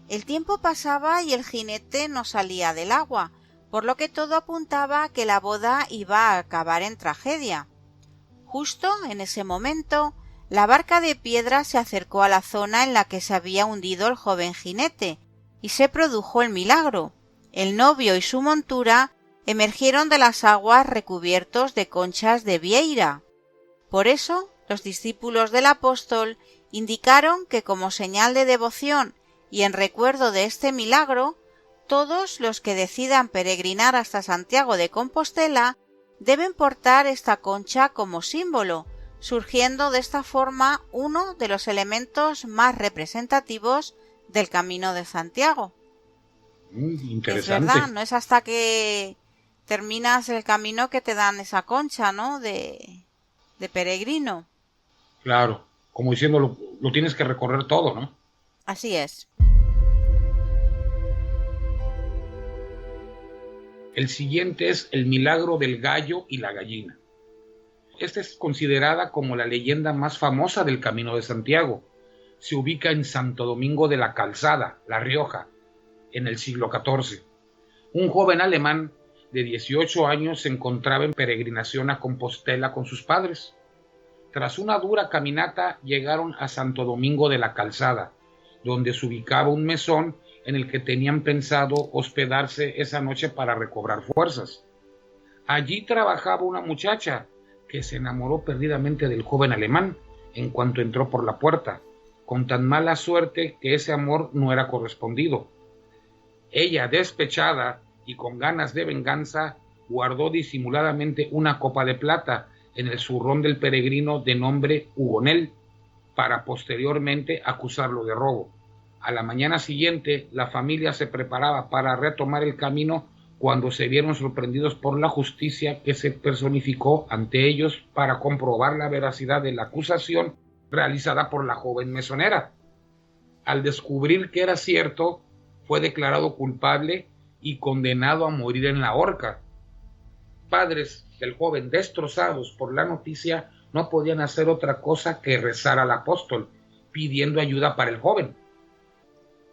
El tiempo pasaba y el jinete no salía del agua, por lo que todo apuntaba a que la boda iba a acabar en tragedia. Justo en ese momento, la barca de piedra se acercó a la zona en la que se había hundido el joven jinete, y se produjo el milagro. El novio y su montura emergieron de las aguas recubiertos de conchas de vieira. Por eso, los discípulos del apóstol indicaron que, como señal de devoción y en recuerdo de este milagro, todos los que decidan peregrinar hasta Santiago de Compostela deben portar esta concha como símbolo, surgiendo de esta forma uno de los elementos más representativos del Camino de Santiago. Interesante. Es verdad, no es hasta que terminas el camino que te dan esa concha, ¿no?, de peregrino. Claro, como diciendo, lo tienes que recorrer todo, ¿no? Así es. El siguiente es el milagro del gallo y la gallina. Esta es considerada como la leyenda más famosa del Camino de Santiago. Se ubica en Santo Domingo de la Calzada, La Rioja, en el siglo XIV. Un joven alemán de 18 años se encontraba en peregrinación a Compostela con sus padres. Tras una dura caminata llegaron a Santo Domingo de la Calzada, donde se ubicaba un mesón en el que tenían pensado hospedarse esa noche para recobrar fuerzas. Allí trabajaba una muchacha que se enamoró perdidamente del joven alemán en cuanto entró por la puerta, con tan mala suerte que ese amor no era correspondido. Ella, despechada y con ganas de venganza, guardó disimuladamente una copa de plata en el zurrón del peregrino de nombre Hugonel, para posteriormente acusarlo de robo. A la mañana siguiente, la familia se preparaba para retomar el camino cuando se vieron sorprendidos por la justicia que se personificó ante ellos para comprobar la veracidad de la acusación realizada por la joven mesonera. Al descubrir que era cierto, fue declarado culpable y condenado a morir en la horca. Padres del joven, destrozados por la noticia, no podían hacer otra cosa que rezar al apóstol, pidiendo ayuda para el joven.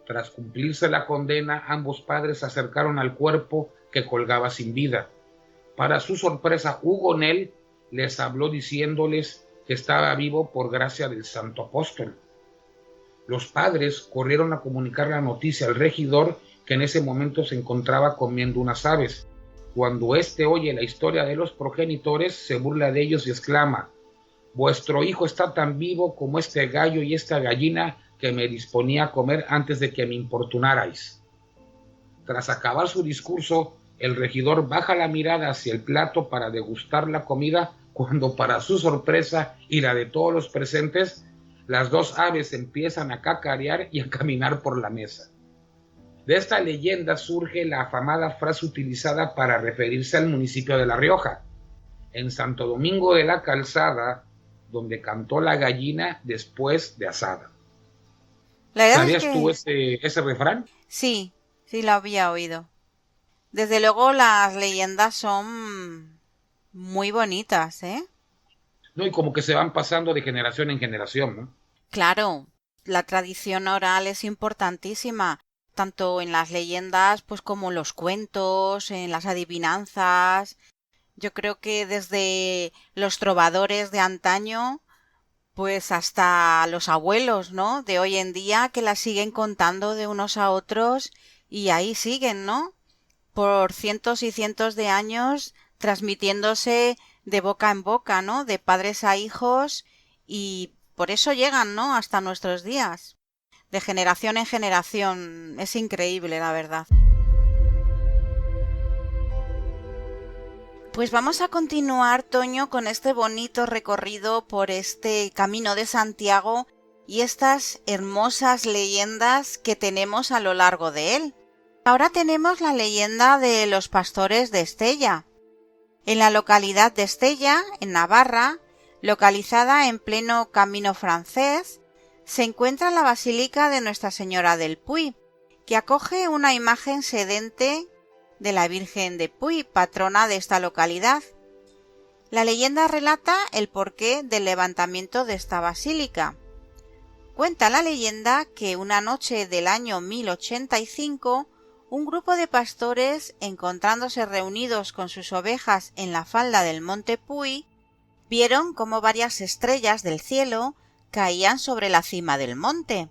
Tras cumplirse la condena, ambos padres se acercaron al cuerpo que colgaba sin vida. Para su sorpresa, Hugo Nel les habló diciéndoles que estaba vivo por gracia del santo apóstol. Los padres corrieron a comunicar la noticia al regidor, que en ese momento se encontraba comiendo unas aves. Cuando éste oye la historia de los progenitores, se burla de ellos y exclama: «Vuestro hijo está tan vivo como este gallo y esta gallina que me disponía a comer antes de que me importunarais». Tras acabar su discurso, el regidor baja la mirada hacia el plato para degustar la comida, cuando, para su sorpresa y la de todos los presentes, las dos aves empiezan a cacarear y a caminar por la mesa. De esta leyenda surge la afamada frase utilizada para referirse al municipio de La Rioja: «En Santo Domingo de la Calzada, donde cantó la gallina después de asada». ¿Sabías tú ese refrán? Sí, sí lo había oído. Desde luego las leyendas son muy bonitas, ¿eh? No, y como que se van pasando de generación en generación, ¿no? Claro, la tradición oral es importantísima, tanto en las leyendas pues como en los cuentos, en las adivinanzas. Yo creo que desde los trovadores de antaño pues hasta los abuelos, ¿no?, de hoy en día, que las siguen contando de unos a otros y ahí siguen, ¿no?, por cientos y cientos de años transmitiéndose de boca en boca, ¿no?, de padres a hijos, y por eso llegan, ¿no?, hasta nuestros días, de generación en generación. Es increíble, la verdad. Pues vamos a continuar, Toño, con este bonito recorrido por este Camino de Santiago y estas hermosas leyendas que tenemos a lo largo de él. Ahora tenemos la leyenda de los pastores de Estella. En la localidad de Estella, en Navarra, localizada en pleno Camino francés, se encuentra la Basílica de Nuestra Señora del Puy, que acoge una imagen sedente de la Virgen de Puy, patrona de esta localidad. La leyenda relata el porqué del levantamiento de esta basílica. Cuenta la leyenda que una noche del año 1085, un grupo de pastores, encontrándose reunidos con sus ovejas en la falda del monte Puy, vieron cómo varias estrellas del cielo caían sobre la cima del monte.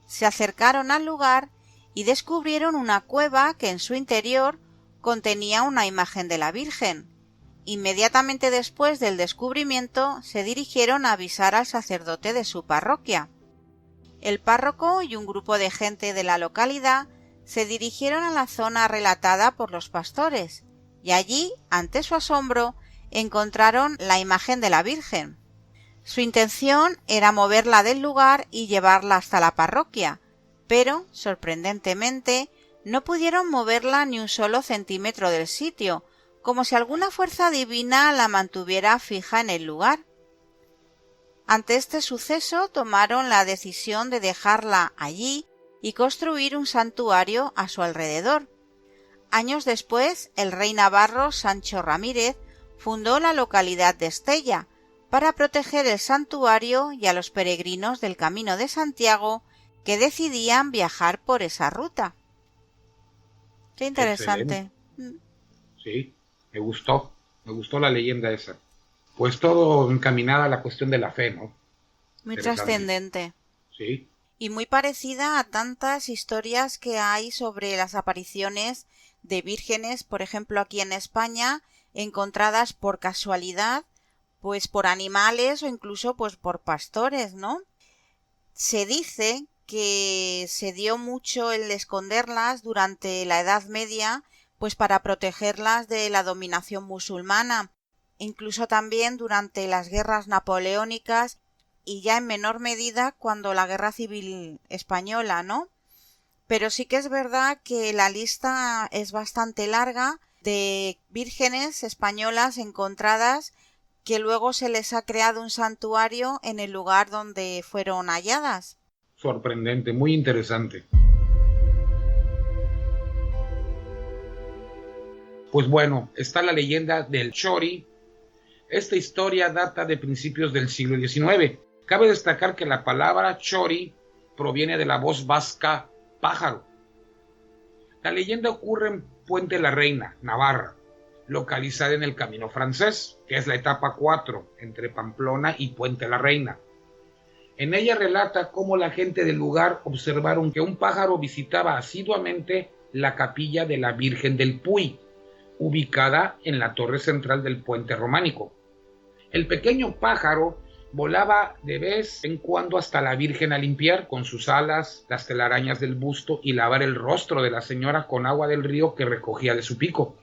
Se acercaron al lugar y descubrieron una cueva que en su interior contenía una imagen de la Virgen. Inmediatamente después del descubrimiento se dirigieron a avisar al sacerdote de su parroquia. El párroco y un grupo de gente de la localidad se dirigieron a la zona relatada por los pastores, y allí, ante su asombro, encontraron la imagen de la Virgen. Su intención era moverla del lugar y llevarla hasta la parroquia, pero, sorprendentemente, no pudieron moverla ni un solo centímetro del sitio, como si alguna fuerza divina la mantuviera fija en el lugar. Ante este suceso tomaron la decisión de dejarla allí y construir un santuario a su alrededor. Años después, el rey navarro Sancho Ramírez fundó la localidad de Estella para proteger el santuario y a los peregrinos del Camino de Santiago que decidían viajar por esa ruta. Qué interesante. Excelente. Sí, me gustó la leyenda esa. Pues todo encaminada a la cuestión de la fe, ¿no? Muy trascendente. Sí. Y muy parecida a tantas historias que hay sobre las apariciones de vírgenes, por ejemplo aquí en España, encontradas por casualidad, pues por animales o incluso pues por pastores, ¿no? Se dice que se dio mucho el esconderlas durante la Edad Media, pues para protegerlas de la dominación musulmana, incluso también durante las guerras napoleónicas y ya en menor medida cuando la Guerra Civil Española, ¿no? pero sí que es verdad que la lista es bastante larga de vírgenes españolas encontradas que luego se les ha creado un santuario en el lugar donde fueron halladas. Sorprendente, muy interesante. Pues bueno, está la leyenda del Chori. Esta historia data de principios del siglo XIX. Cabe destacar que la palabra Chori proviene de la voz vasca pájaro. La leyenda ocurre en Puente la Reina, Navarra, localizada en el Camino Francés, que es la etapa 4 entre Pamplona y Puente la Reina. En ella relata cómo la gente del lugar observaron que un pájaro visitaba asiduamente la capilla de la Virgen del Puy, ubicada en la torre central del puente románico. El pequeño pájaro volaba de vez en cuando hasta la Virgen a limpiar con sus alas las telarañas del busto y lavar el rostro de la señora con agua del río que recogía de su pico.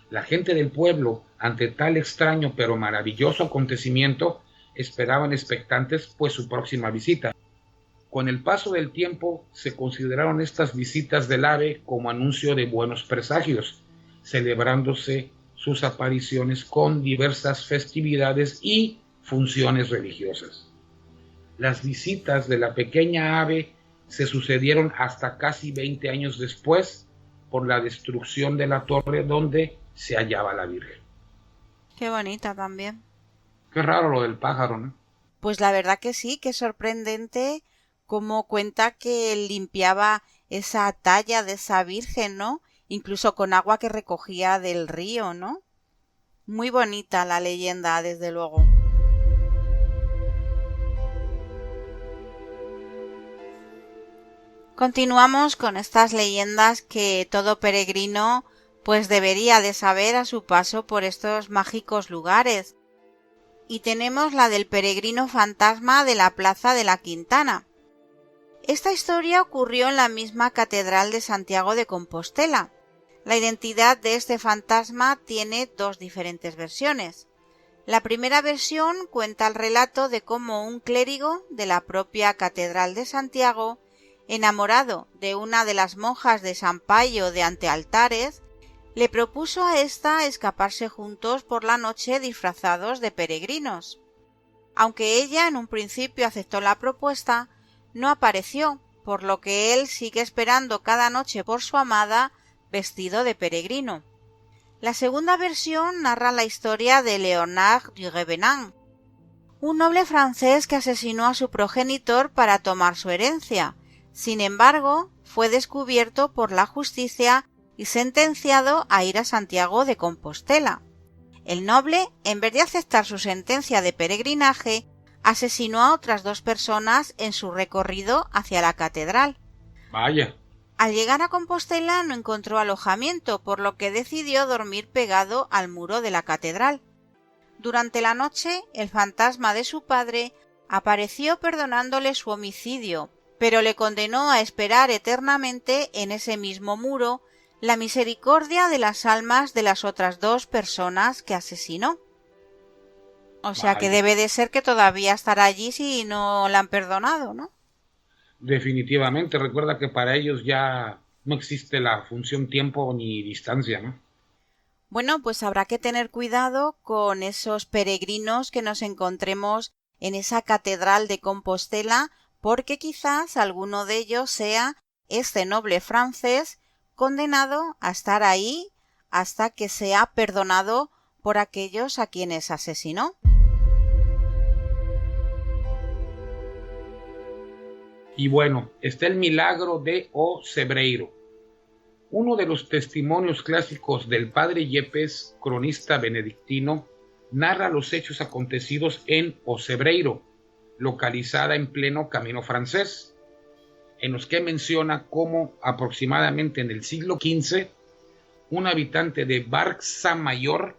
La gente del pueblo, ante tal extraño pero maravilloso acontecimiento, esperaban expectantes pues su próxima visita. Con el paso del tiempo se consideraron estas visitas del ave como anuncio de buenos presagios, celebrándose sus apariciones con diversas festividades y funciones religiosas. Las visitas de la pequeña ave se sucedieron hasta casi 20 años después por la destrucción de la torre donde se hallaba la Virgen. Qué bonita también. Qué raro lo del pájaro, ¿no? Pues la verdad que sí, que es sorprendente cómo cuenta que limpiaba esa talla de esa Virgen, ¿no? Incluso con agua que recogía del río, ¿no? Muy bonita la leyenda, desde luego. Continuamos con estas leyendas que todo peregrino pues debería de saber a su paso por estos mágicos lugares. Y tenemos la del peregrino fantasma de la Plaza de la Quintana. Esta historia ocurrió en la misma Catedral de Santiago de Compostela. La identidad de este fantasma tiene dos diferentes versiones. La primera versión cuenta el relato de cómo un clérigo de la propia Catedral de Santiago, enamorado de una de las monjas de San Payo de Antealtares, le propuso a ésta escaparse juntos por la noche disfrazados de peregrinos. Aunque ella en un principio aceptó la propuesta, no apareció, por lo que él sigue esperando cada noche por su amada vestido de peregrino. La segunda versión narra la historia de Léonard du Revenant, un noble francés que asesinó a su progenitor para tomar su herencia. Sin embargo, fue descubierto por la justicia y sentenciado a ir a Santiago de Compostela. El noble, en vez de aceptar su sentencia de peregrinaje, asesinó a otras dos personas en su recorrido hacia la catedral. Vaya. Al llegar a Compostela no encontró alojamiento, por lo que decidió dormir pegado al muro de la catedral. Durante la noche, el fantasma de su padre apareció perdonándole su homicidio, pero le condenó a esperar eternamente en ese mismo muro la misericordia de las almas de las otras dos personas que asesinó. O sea que debe de ser que todavía estará allí si no la han perdonado, ¿no? Definitivamente, recuerda que para ellos ya no existe la función tiempo ni distancia, ¿no? Bueno, pues habrá que tener cuidado con esos peregrinos que nos encontremos en esa catedral de Compostela, porque quizás alguno de ellos sea este noble francés condenado a estar ahí hasta que sea perdonado por aquellos a quienes asesinó. Y bueno, está el milagro de O Cebreiro. Uno de los testimonios clásicos del padre Yepes, cronista benedictino, narra los hechos acontecidos en O Cebreiro, localizada en pleno Camino Francés, en los que menciona cómo aproximadamente en el siglo XV un habitante de Barça Mayor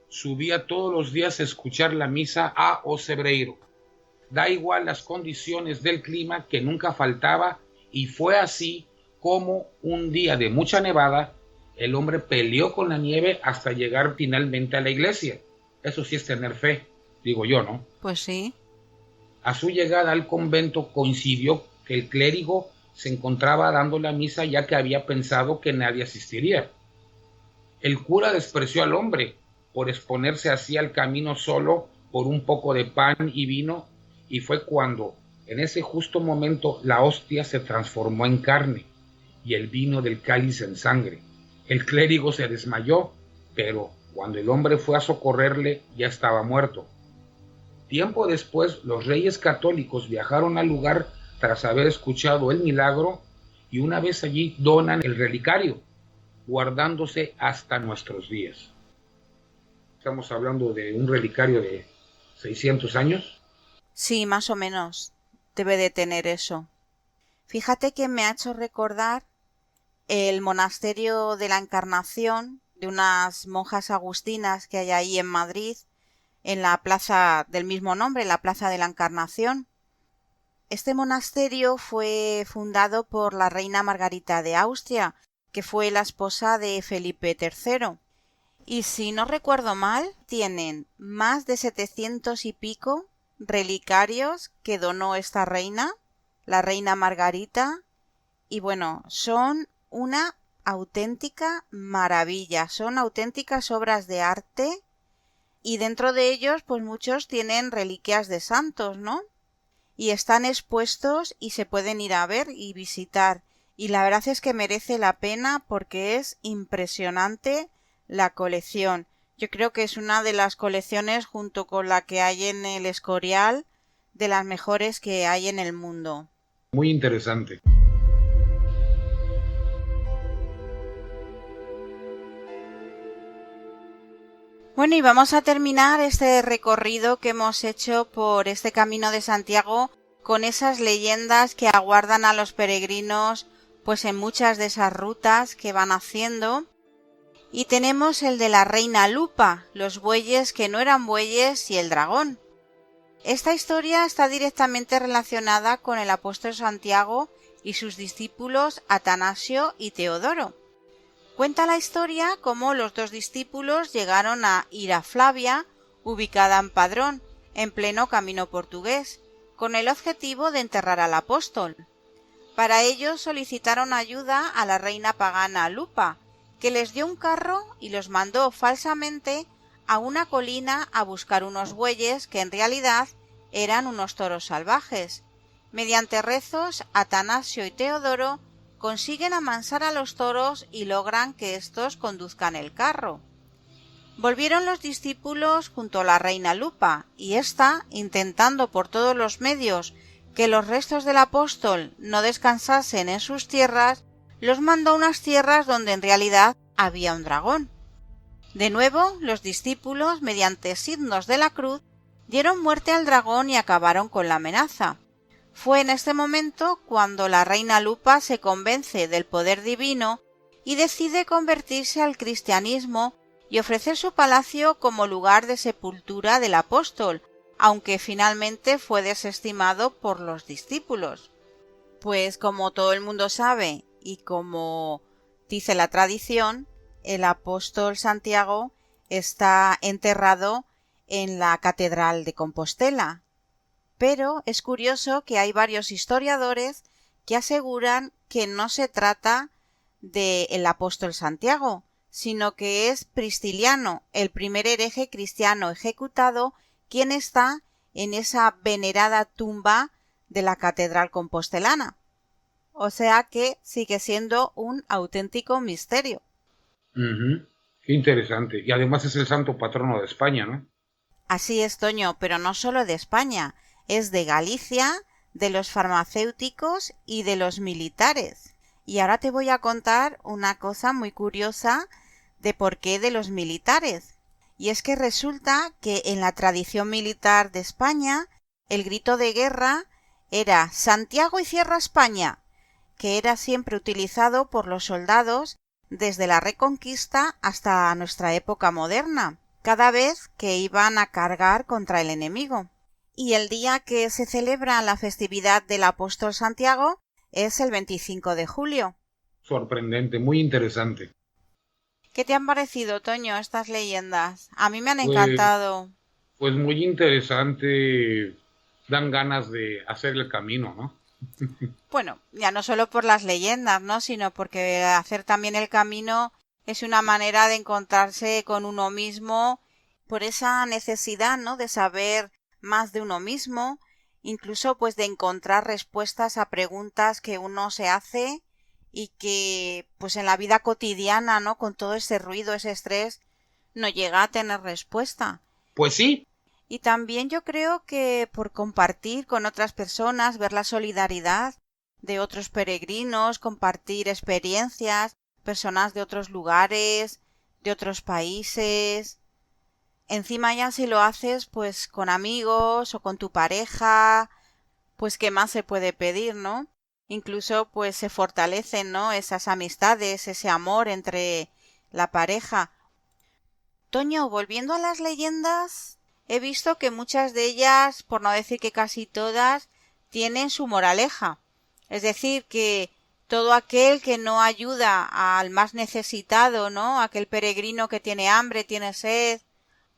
subía todos los días a escuchar la misa a O Cebreiro. Da igual las condiciones del clima, que nunca faltaba, y fue así como un día de mucha nevada el hombre peleó con la nieve hasta llegar finalmente a la iglesia. Eso sí es tener fe, digo yo, ¿no? Pues sí. A su llegada al convento coincidió que el clérigo se encontraba dando la misa, ya que había pensado que nadie asistiría. El cura despreció al hombre por exponerse así al camino solo por un poco de pan y vino, y fue cuando, en ese justo momento, la hostia se transformó en carne y el vino del cáliz en sangre. El clérigo se desmayó, pero cuando el hombre fue a socorrerle, ya estaba muerto. Tiempo después, los reyes católicos viajaron al lugar tras haber escuchado el milagro, y una vez allí donan el relicario, guardándose hasta nuestros días. Estamos hablando de un relicario de 600 años. Sí, más o menos. Debe de tener eso. Fíjate que me ha hecho recordar el monasterio de la Encarnación, de unas monjas agustinas que hay ahí en Madrid, en la plaza del mismo nombre, la Plaza de la Encarnación. Este monasterio fue fundado por la reina Margarita de Austria, que fue la esposa de Felipe III. Y si no recuerdo mal, tienen más de 700 y pico relicarios que donó esta reina, la reina Margarita, y bueno, son una auténtica maravilla, son auténticas obras de arte, y dentro de ellos pues muchos tienen reliquias de santos, ¿no? Y están expuestos y se pueden ir a ver y visitar, y la verdad es que merece la pena porque es impresionante la colección. Yo creo que es una de las colecciones, junto con la que hay en el Escorial, de las mejores que hay en el mundo. Muy interesante. Bueno, y vamos a terminar este recorrido que hemos hecho por este Camino de Santiago con esas leyendas que aguardan a los peregrinos pues en muchas de esas rutas que van haciendo. Y tenemos el de la reina Lupa, los bueyes que no eran bueyes y el dragón. Esta historia está directamente relacionada con el apóstol Santiago y sus discípulos Atanasio y Teodoro. Cuenta la historia cómo los dos discípulos llegaron a Iraflavia, ubicada en Padrón, en pleno camino portugués, con el objetivo de enterrar al apóstol. Para ello solicitaron ayuda a la reina pagana Lupa, que les dio un carro y los mandó falsamente a una colina a buscar unos bueyes que en realidad eran unos toros salvajes. Mediante rezos, Atanasio y Teodoro consiguen amansar a los toros y logran que éstos conduzcan el carro. Volvieron los discípulos junto a la reina Lupa, y ésta, intentando por todos los medios que los restos del apóstol no descansasen en sus tierras, los mandó a unas tierras donde en realidad había un dragón. De nuevo, los discípulos, mediante signos de la cruz, dieron muerte al dragón y acabaron con la amenaza. Fue en este momento cuando la reina Lupa se convence del poder divino y decide convertirse al cristianismo y ofrecer su palacio como lugar de sepultura del apóstol, aunque finalmente fue desestimado por los discípulos. Pues como todo el mundo sabe y como dice la tradición, el apóstol Santiago está enterrado en la Catedral de Compostela. Pero es curioso que hay varios historiadores que aseguran que no se trata del apóstol Santiago, sino que es Prisciliano, el primer hereje cristiano ejecutado, quien está en esa venerada tumba de la Catedral Compostelana. O sea que sigue siendo un auténtico misterio. Qué interesante. Y además es el santo patrono de España, ¿no? Así es, Toño, pero no solo de España, es de Galicia, de los farmacéuticos y de los militares. Y ahora te voy a contar una cosa muy curiosa de por qué de los militares. Y es que resulta que en la tradición militar de España, el grito de guerra era Santiago y cierra España, que era siempre utilizado por los soldados desde la Reconquista hasta nuestra época moderna, cada vez que iban a cargar contra el enemigo. Y el día que se celebra la festividad del apóstol Santiago es el 25 de julio. Sorprendente, muy interesante. ¿Qué te han parecido, Toño, estas leyendas? A mí me han encantado. Pues muy interesante, dan ganas de hacer el camino, ¿no? Bueno, ya no solo por las leyendas, ¿no? Sino porque hacer también el camino es una manera de encontrarse con uno mismo por esa necesidad, ¿no? De saber más de uno mismo, incluso pues de encontrar respuestas a preguntas que uno se hace y que pues en la vida cotidiana, ¿no? Con todo ese ruido, ese estrés, no llega a tener respuesta. Pues sí. Y también yo creo que por compartir con otras personas, ver la solidaridad de otros peregrinos, compartir experiencias, personas de otros lugares, de otros países. Encima ya si lo haces pues con amigos o con tu pareja, pues qué más se puede pedir, ¿no? Incluso pues se fortalecen, ¿no? Esas amistades, ese amor entre la pareja. Toño, volviendo a las leyendas, he visto que muchas de ellas, por no decir que casi todas, tienen su moraleja. Es decir, que todo aquel que no ayuda al más necesitado, ¿no? Aquel peregrino que tiene hambre, tiene sed,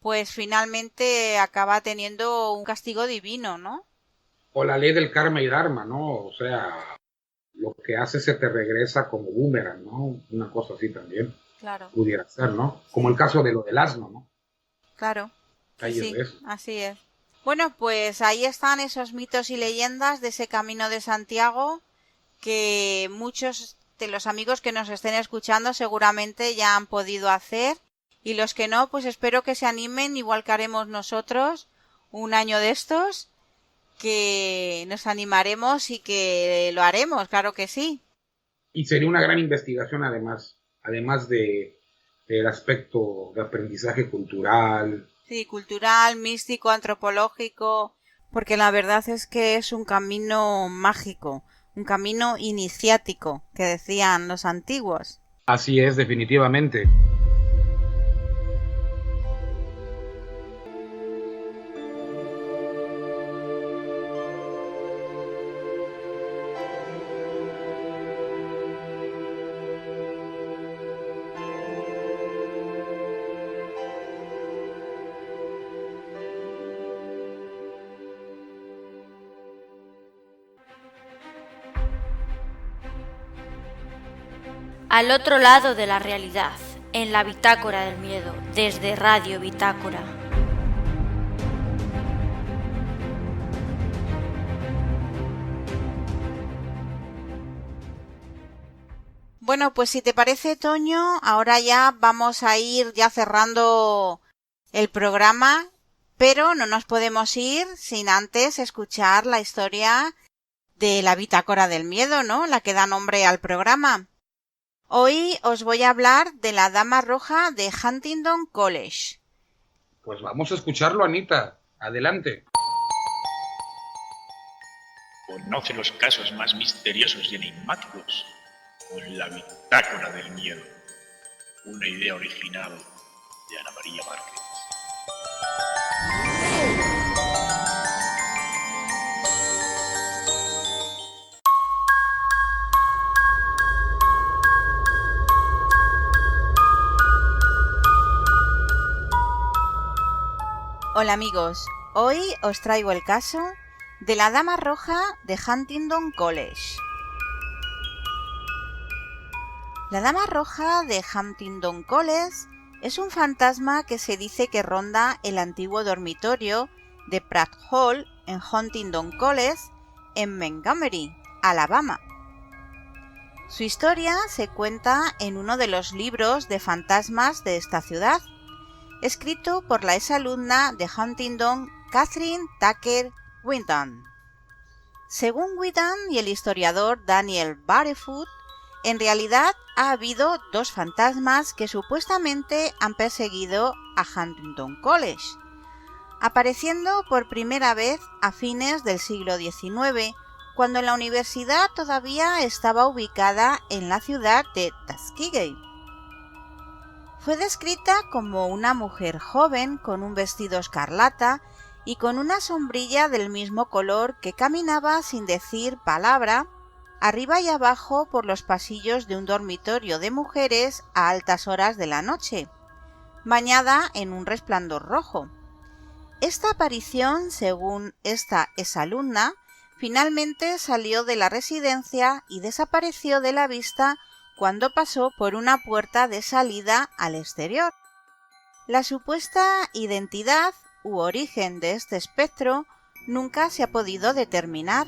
pues finalmente acaba teniendo un castigo divino, ¿no? O la ley del karma y dharma, ¿no? O sea, lo que hace se te regresa como boomerang, ¿no? Una cosa así también. Claro. Pudiera ser, ¿no? Como el caso de lo del asno, ¿no? Claro. Ahí Sí, es de eso. así es. Bueno, pues ahí están esos mitos y leyendas de ese Camino de Santiago que muchos de los amigos que nos estén escuchando seguramente ya han podido hacer y los que no, pues espero que se animen igual que haremos nosotros un año de estos, que nos animaremos y que lo haremos, claro que sí. Y sería una gran investigación además del aspecto de aprendizaje cultural. Sí, cultural, místico, antropológico, porque la verdad es que es un camino mágico, un camino iniciático, que decían los antiguos. Así es, definitivamente. Al otro lado de la realidad, en la Bitácora del Miedo, desde Radio Bitácora. Bueno, pues si te parece, Toño, ahora ya vamos a ir ya cerrando el programa, pero no nos podemos ir sin antes escuchar la historia de la Bitácora del Miedo, ¿no? La que da nombre al programa. Hoy os voy a hablar de la Dama Roja de Huntingdon College. Pues vamos a escucharlo, Anita. Adelante. Conoce los casos más misteriosos y enigmáticos con la Bitácora del Miedo, una idea original de Ana María Márquez. Hola amigos, hoy os traigo el caso de la Dama Roja de Huntingdon College. La Dama Roja de Huntingdon College es un fantasma que se dice que ronda el antiguo dormitorio de Pratt Hall en Huntingdon College en Montgomery, Alabama. Su historia se cuenta en uno de los libros de fantasmas de esta ciudad, escrito por la exalumna de Huntingdon, Catherine Tucker Winton. Según Winton y el historiador Daniel Barefoot, en realidad ha habido dos fantasmas que supuestamente han perseguido a Huntingdon College, apareciendo por primera vez a fines del siglo XIX, cuando la universidad todavía estaba ubicada en la ciudad de Tuskegee. Fue descrita como una mujer joven con un vestido escarlata y con una sombrilla del mismo color que caminaba sin decir palabra arriba y abajo por los pasillos de un dormitorio de mujeres a altas horas de la noche, bañada en un resplandor rojo. Esta aparición, según esta exalumna, finalmente salió de la residencia y desapareció de la vista cuando pasó por una puerta de salida al exterior. La supuesta identidad u origen de este espectro nunca se ha podido determinar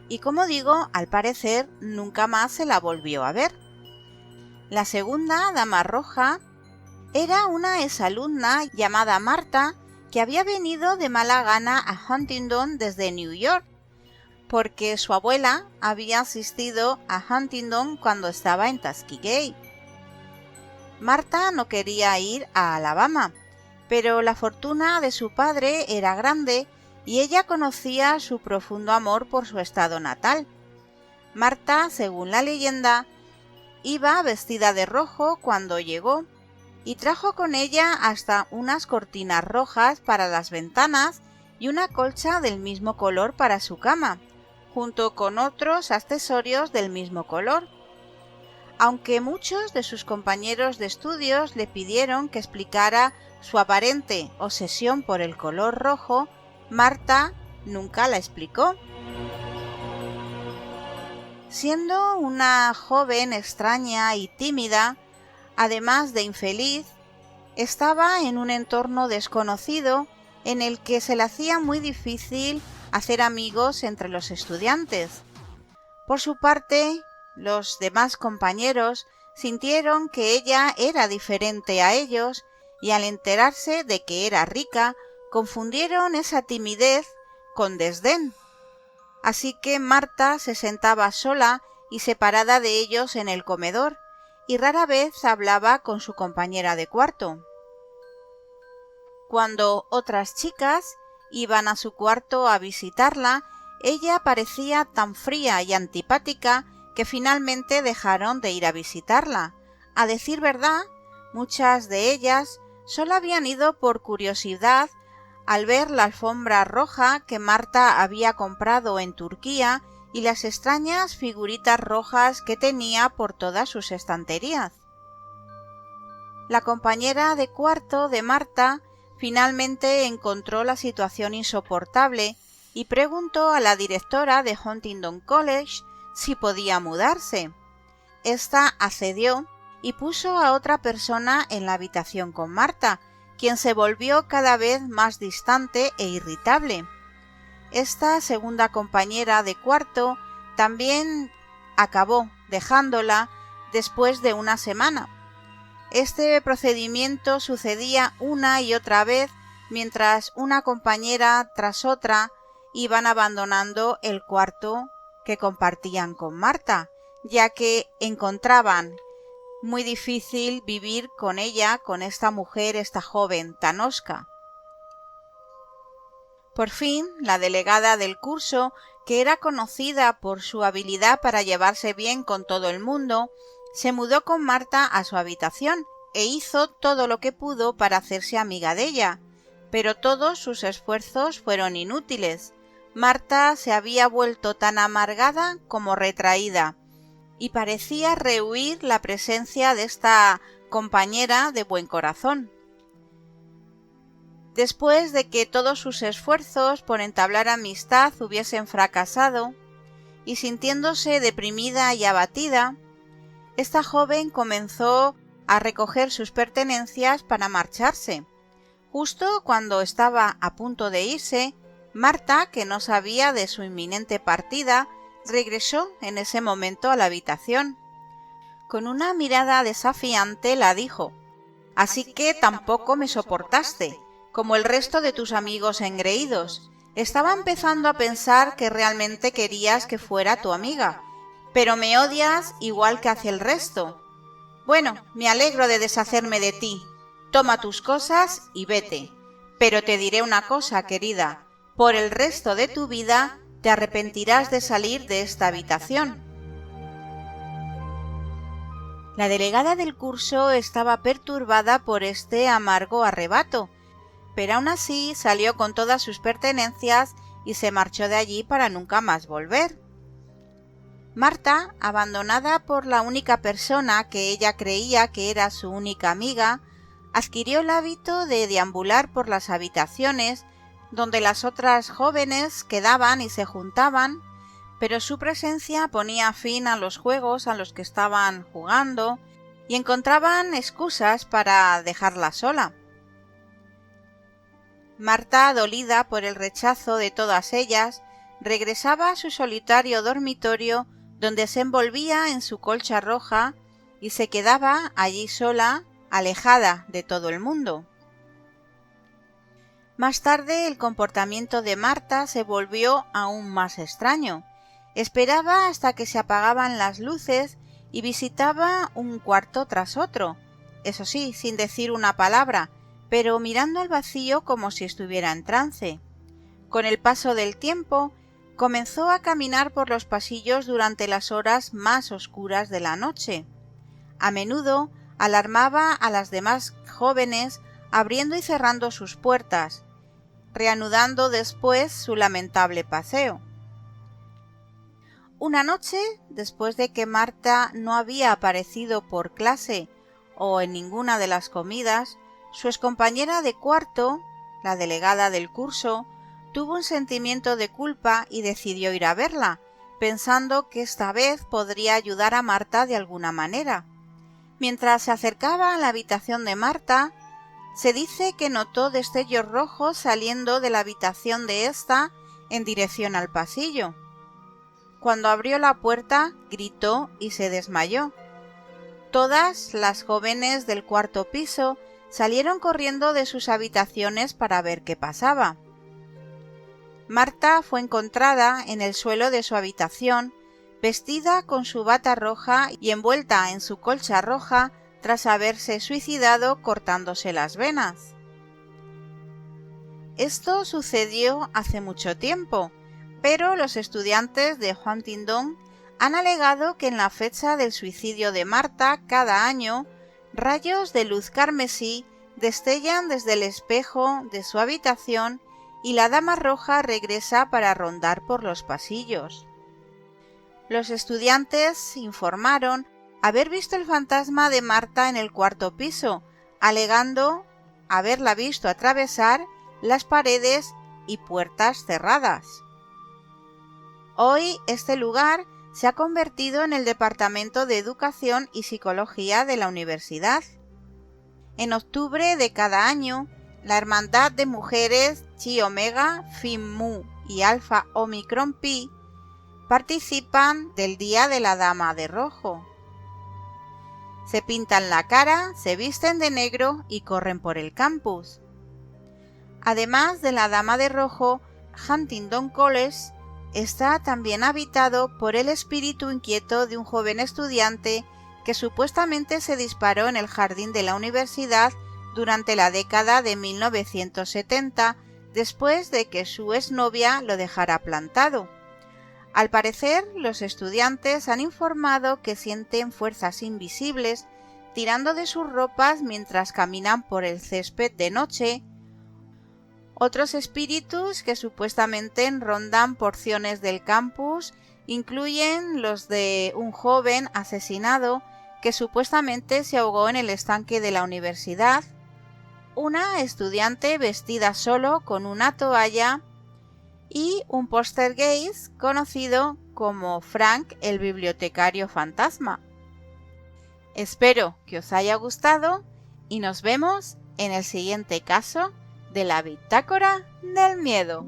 y, como digo, al parecer nunca más se la volvió a ver. La segunda dama roja era una exalumna llamada Marta que había venido de mala gana a Huntingdon desde New York, porque su abuela había asistido a Huntingdon cuando estaba en Tuskegee. Marta no quería ir a Alabama, pero la fortuna de su padre era grande y ella conocía su profundo amor por su estado natal. Marta, según la leyenda, iba vestida de rojo cuando llegó y trajo con ella hasta unas cortinas rojas para las ventanas y una colcha del mismo color para su cama, junto con otros accesorios del mismo color. Aunque muchos de sus compañeros de estudios le pidieron que explicara su aparente obsesión por el color rojo, Marta nunca la explicó. Siendo una joven extraña y tímida, además de infeliz, estaba en un entorno desconocido en el que se le hacía muy difícil hacer amigos entre los estudiantes. Por su parte, los demás compañeros sintieron que ella era diferente a ellos y al enterarse de que era rica, confundieron esa timidez con desdén. Así que Marta se sentaba sola y separada de ellos en el comedor, y rara vez hablaba con su compañera de cuarto. Cuando otras chicas iban a su cuarto a visitarla, ella parecía tan fría y antipática que finalmente dejaron de ir a visitarla. A decir verdad, muchas de ellas solo habían ido por curiosidad al ver la alfombra roja que Marta había comprado en Turquía y las extrañas figuritas rojas que tenía por todas sus estanterías. La compañera de cuarto de Marta finalmente encontró la situación insoportable y preguntó a la directora de Huntingdon College si podía mudarse. Esta accedió y puso a otra persona en la habitación con Marta, quien se volvió cada vez más distante e irritable. Esta segunda compañera de cuarto también acabó dejándola después de una semana. Este procedimiento sucedía una y otra vez mientras una compañera tras otra iban abandonando el cuarto que compartían con Marta, ya que encontraban muy difícil vivir con ella, con esta mujer, esta joven tan hosca. Por fin, la delegada del curso, que era conocida por su habilidad para llevarse bien con todo el mundo, se mudó con Marta a su habitación e hizo todo lo que pudo para hacerse amiga de ella, pero todos sus esfuerzos fueron inútiles. Marta se había vuelto tan amargada como retraída, y parecía rehuir la presencia de esta compañera de buen corazón. Después de que todos sus esfuerzos por entablar amistad hubiesen fracasado, y sintiéndose deprimida y abatida, esta joven comenzó a recoger sus pertenencias para marcharse. Justo cuando estaba a punto de irse, Marta, que no sabía de su inminente partida, regresó en ese momento a la habitación. Con una mirada desafiante la dijo: «Así que tampoco me soportaste, como el resto de tus amigos engreídos. Estaba empezando a pensar que realmente querías que fuera tu amiga, pero me odias igual que hacia el resto. Bueno, me alegro de deshacerme de ti. Toma tus cosas y vete. Pero te diré una cosa, querida, por el resto de tu vida te arrepentirás de salir de esta habitación». La delegada del curso estaba perturbada por este amargo arrebato, pero aún así salió con todas sus pertenencias y se marchó de allí para nunca más volver. Marta, abandonada por la única persona que ella creía que era su única amiga, adquirió el hábito de deambular por las habitaciones donde las otras jóvenes quedaban y se juntaban, pero su presencia ponía fin a los juegos a los que estaban jugando y encontraban excusas para dejarla sola. Marta, dolida por el rechazo de todas ellas, regresaba a su solitario dormitorio, donde se envolvía en su colcha roja y se quedaba allí sola, alejada de todo el mundo. Más tarde el comportamiento de Marta se volvió aún más extraño. Esperaba hasta que se apagaban las luces y visitaba un cuarto tras otro, eso sí, sin decir una palabra, pero mirando al vacío como si estuviera en trance. Con el paso del tiempo, comenzó a caminar por los pasillos durante las horas más oscuras de la noche. A menudo alarmaba a las demás jóvenes abriendo y cerrando sus puertas, reanudando después su lamentable paseo. Una noche, después de que Marta no había aparecido por clase o en ninguna de las comidas, su excompañera de cuarto, la delegada del curso, tuvo un sentimiento de culpa y decidió ir a verla, pensando que esta vez podría ayudar a Marta de alguna manera. Mientras se acercaba a la habitación de Marta, se dice que notó destellos rojos saliendo de la habitación de ésta en dirección al pasillo. Cuando abrió la puerta, gritó y se desmayó. Todas las jóvenes del cuarto piso salieron corriendo de sus habitaciones para ver qué pasaba. Marta fue encontrada en el suelo de su habitación, vestida con su bata roja y envuelta en su colcha roja tras haberse suicidado cortándose las venas. Esto sucedió hace mucho tiempo, pero los estudiantes de Huntingdon han alegado que en la fecha del suicidio de Marta cada año rayos de luz carmesí destellan desde el espejo de su habitación y la dama roja regresa para rondar por los pasillos. Los estudiantes informaron haber visto el fantasma de Marta en el cuarto piso, alegando haberla visto atravesar las paredes y puertas cerradas. Hoy este lugar se ha convertido en el Departamento de Educación y Psicología de la universidad. En octubre de cada año, la Hermandad de Mujeres Chi Omega, Phi Mu y Alpha Omicron Pi participan del Día de la Dama de Rojo. Se pintan la cara, se visten de negro y corren por el campus. Además de la Dama de Rojo, Huntingdon College está también habitado por el espíritu inquieto de un joven estudiante que supuestamente se disparó en el jardín de la universidad durante la década de 1970, después de que su exnovia lo dejara plantado. Al parecer, los estudiantes han informado que sienten fuerzas invisibles tirando de sus ropas mientras caminan por el césped de noche. Otros espíritus que supuestamente rondan porciones del campus incluyen los de un joven asesinado que supuestamente se ahogó en el estanque de la universidad, una estudiante vestida solo con una toalla y un poltergeist conocido como Frank el bibliotecario fantasma. Espero que os haya gustado y nos vemos en el siguiente caso de la Bitácora del Miedo.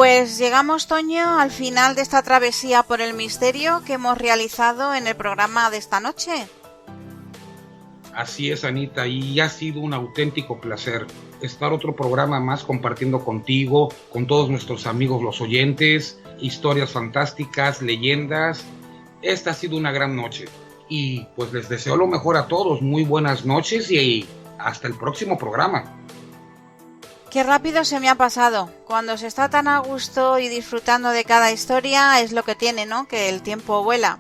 Pues llegamos, Toño, al final de esta travesía por el misterio que hemos realizado en el programa de esta noche. Así es, Anita, y ha sido un auténtico placer estar otro programa más compartiendo contigo, con todos nuestros amigos los oyentes, historias fantásticas, leyendas. Esta ha sido una gran noche y pues les deseo lo mejor a todos, muy buenas noches y hasta el próximo programa. Qué rápido se me ha pasado. Cuando se está tan a gusto y disfrutando de cada historia es lo que tiene, ¿no? Que el tiempo vuela.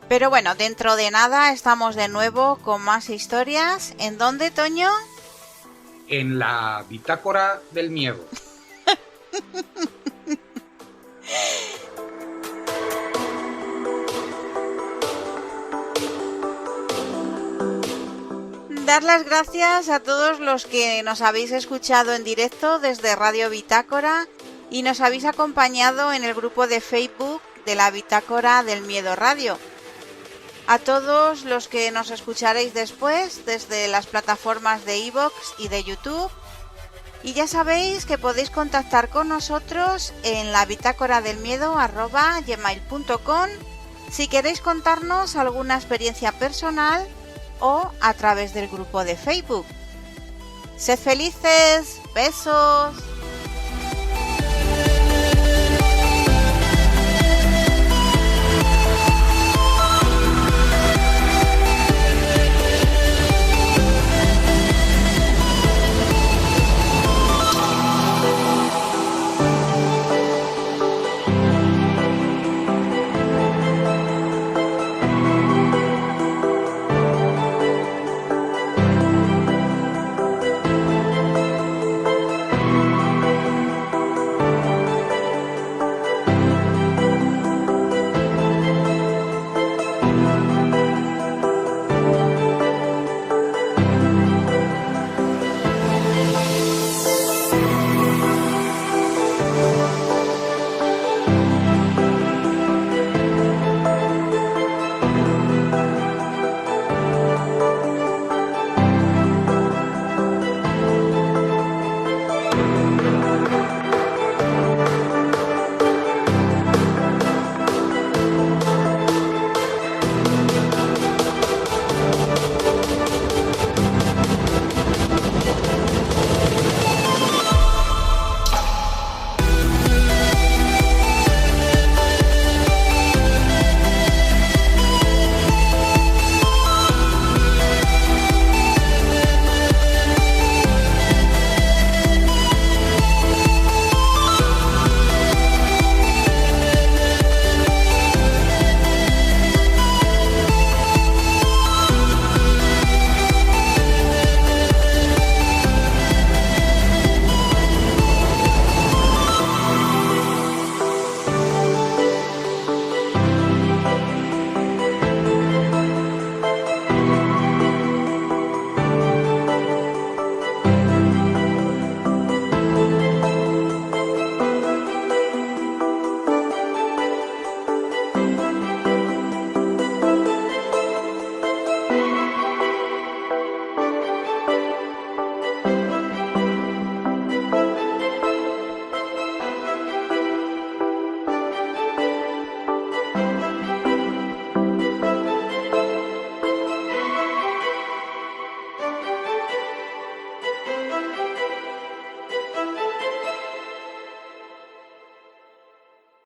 Pero bueno, dentro de nada estamos de nuevo con más historias. ¿En dónde, Toño? En la Bitácora del Miedo. Dar las gracias a todos los que nos habéis escuchado en directo desde Radio Bitácora y nos habéis acompañado en el grupo de Facebook de la Bitácora del Miedo Radio. A todos los que nos escucharéis después desde las plataformas de iVoox y de YouTube. Y ya sabéis que podéis contactar con nosotros en la bitácoradelmiedo@gmail.com si queréis contarnos alguna experiencia personal o a través del grupo de Facebook. ¡Sed felices! ¡Besos!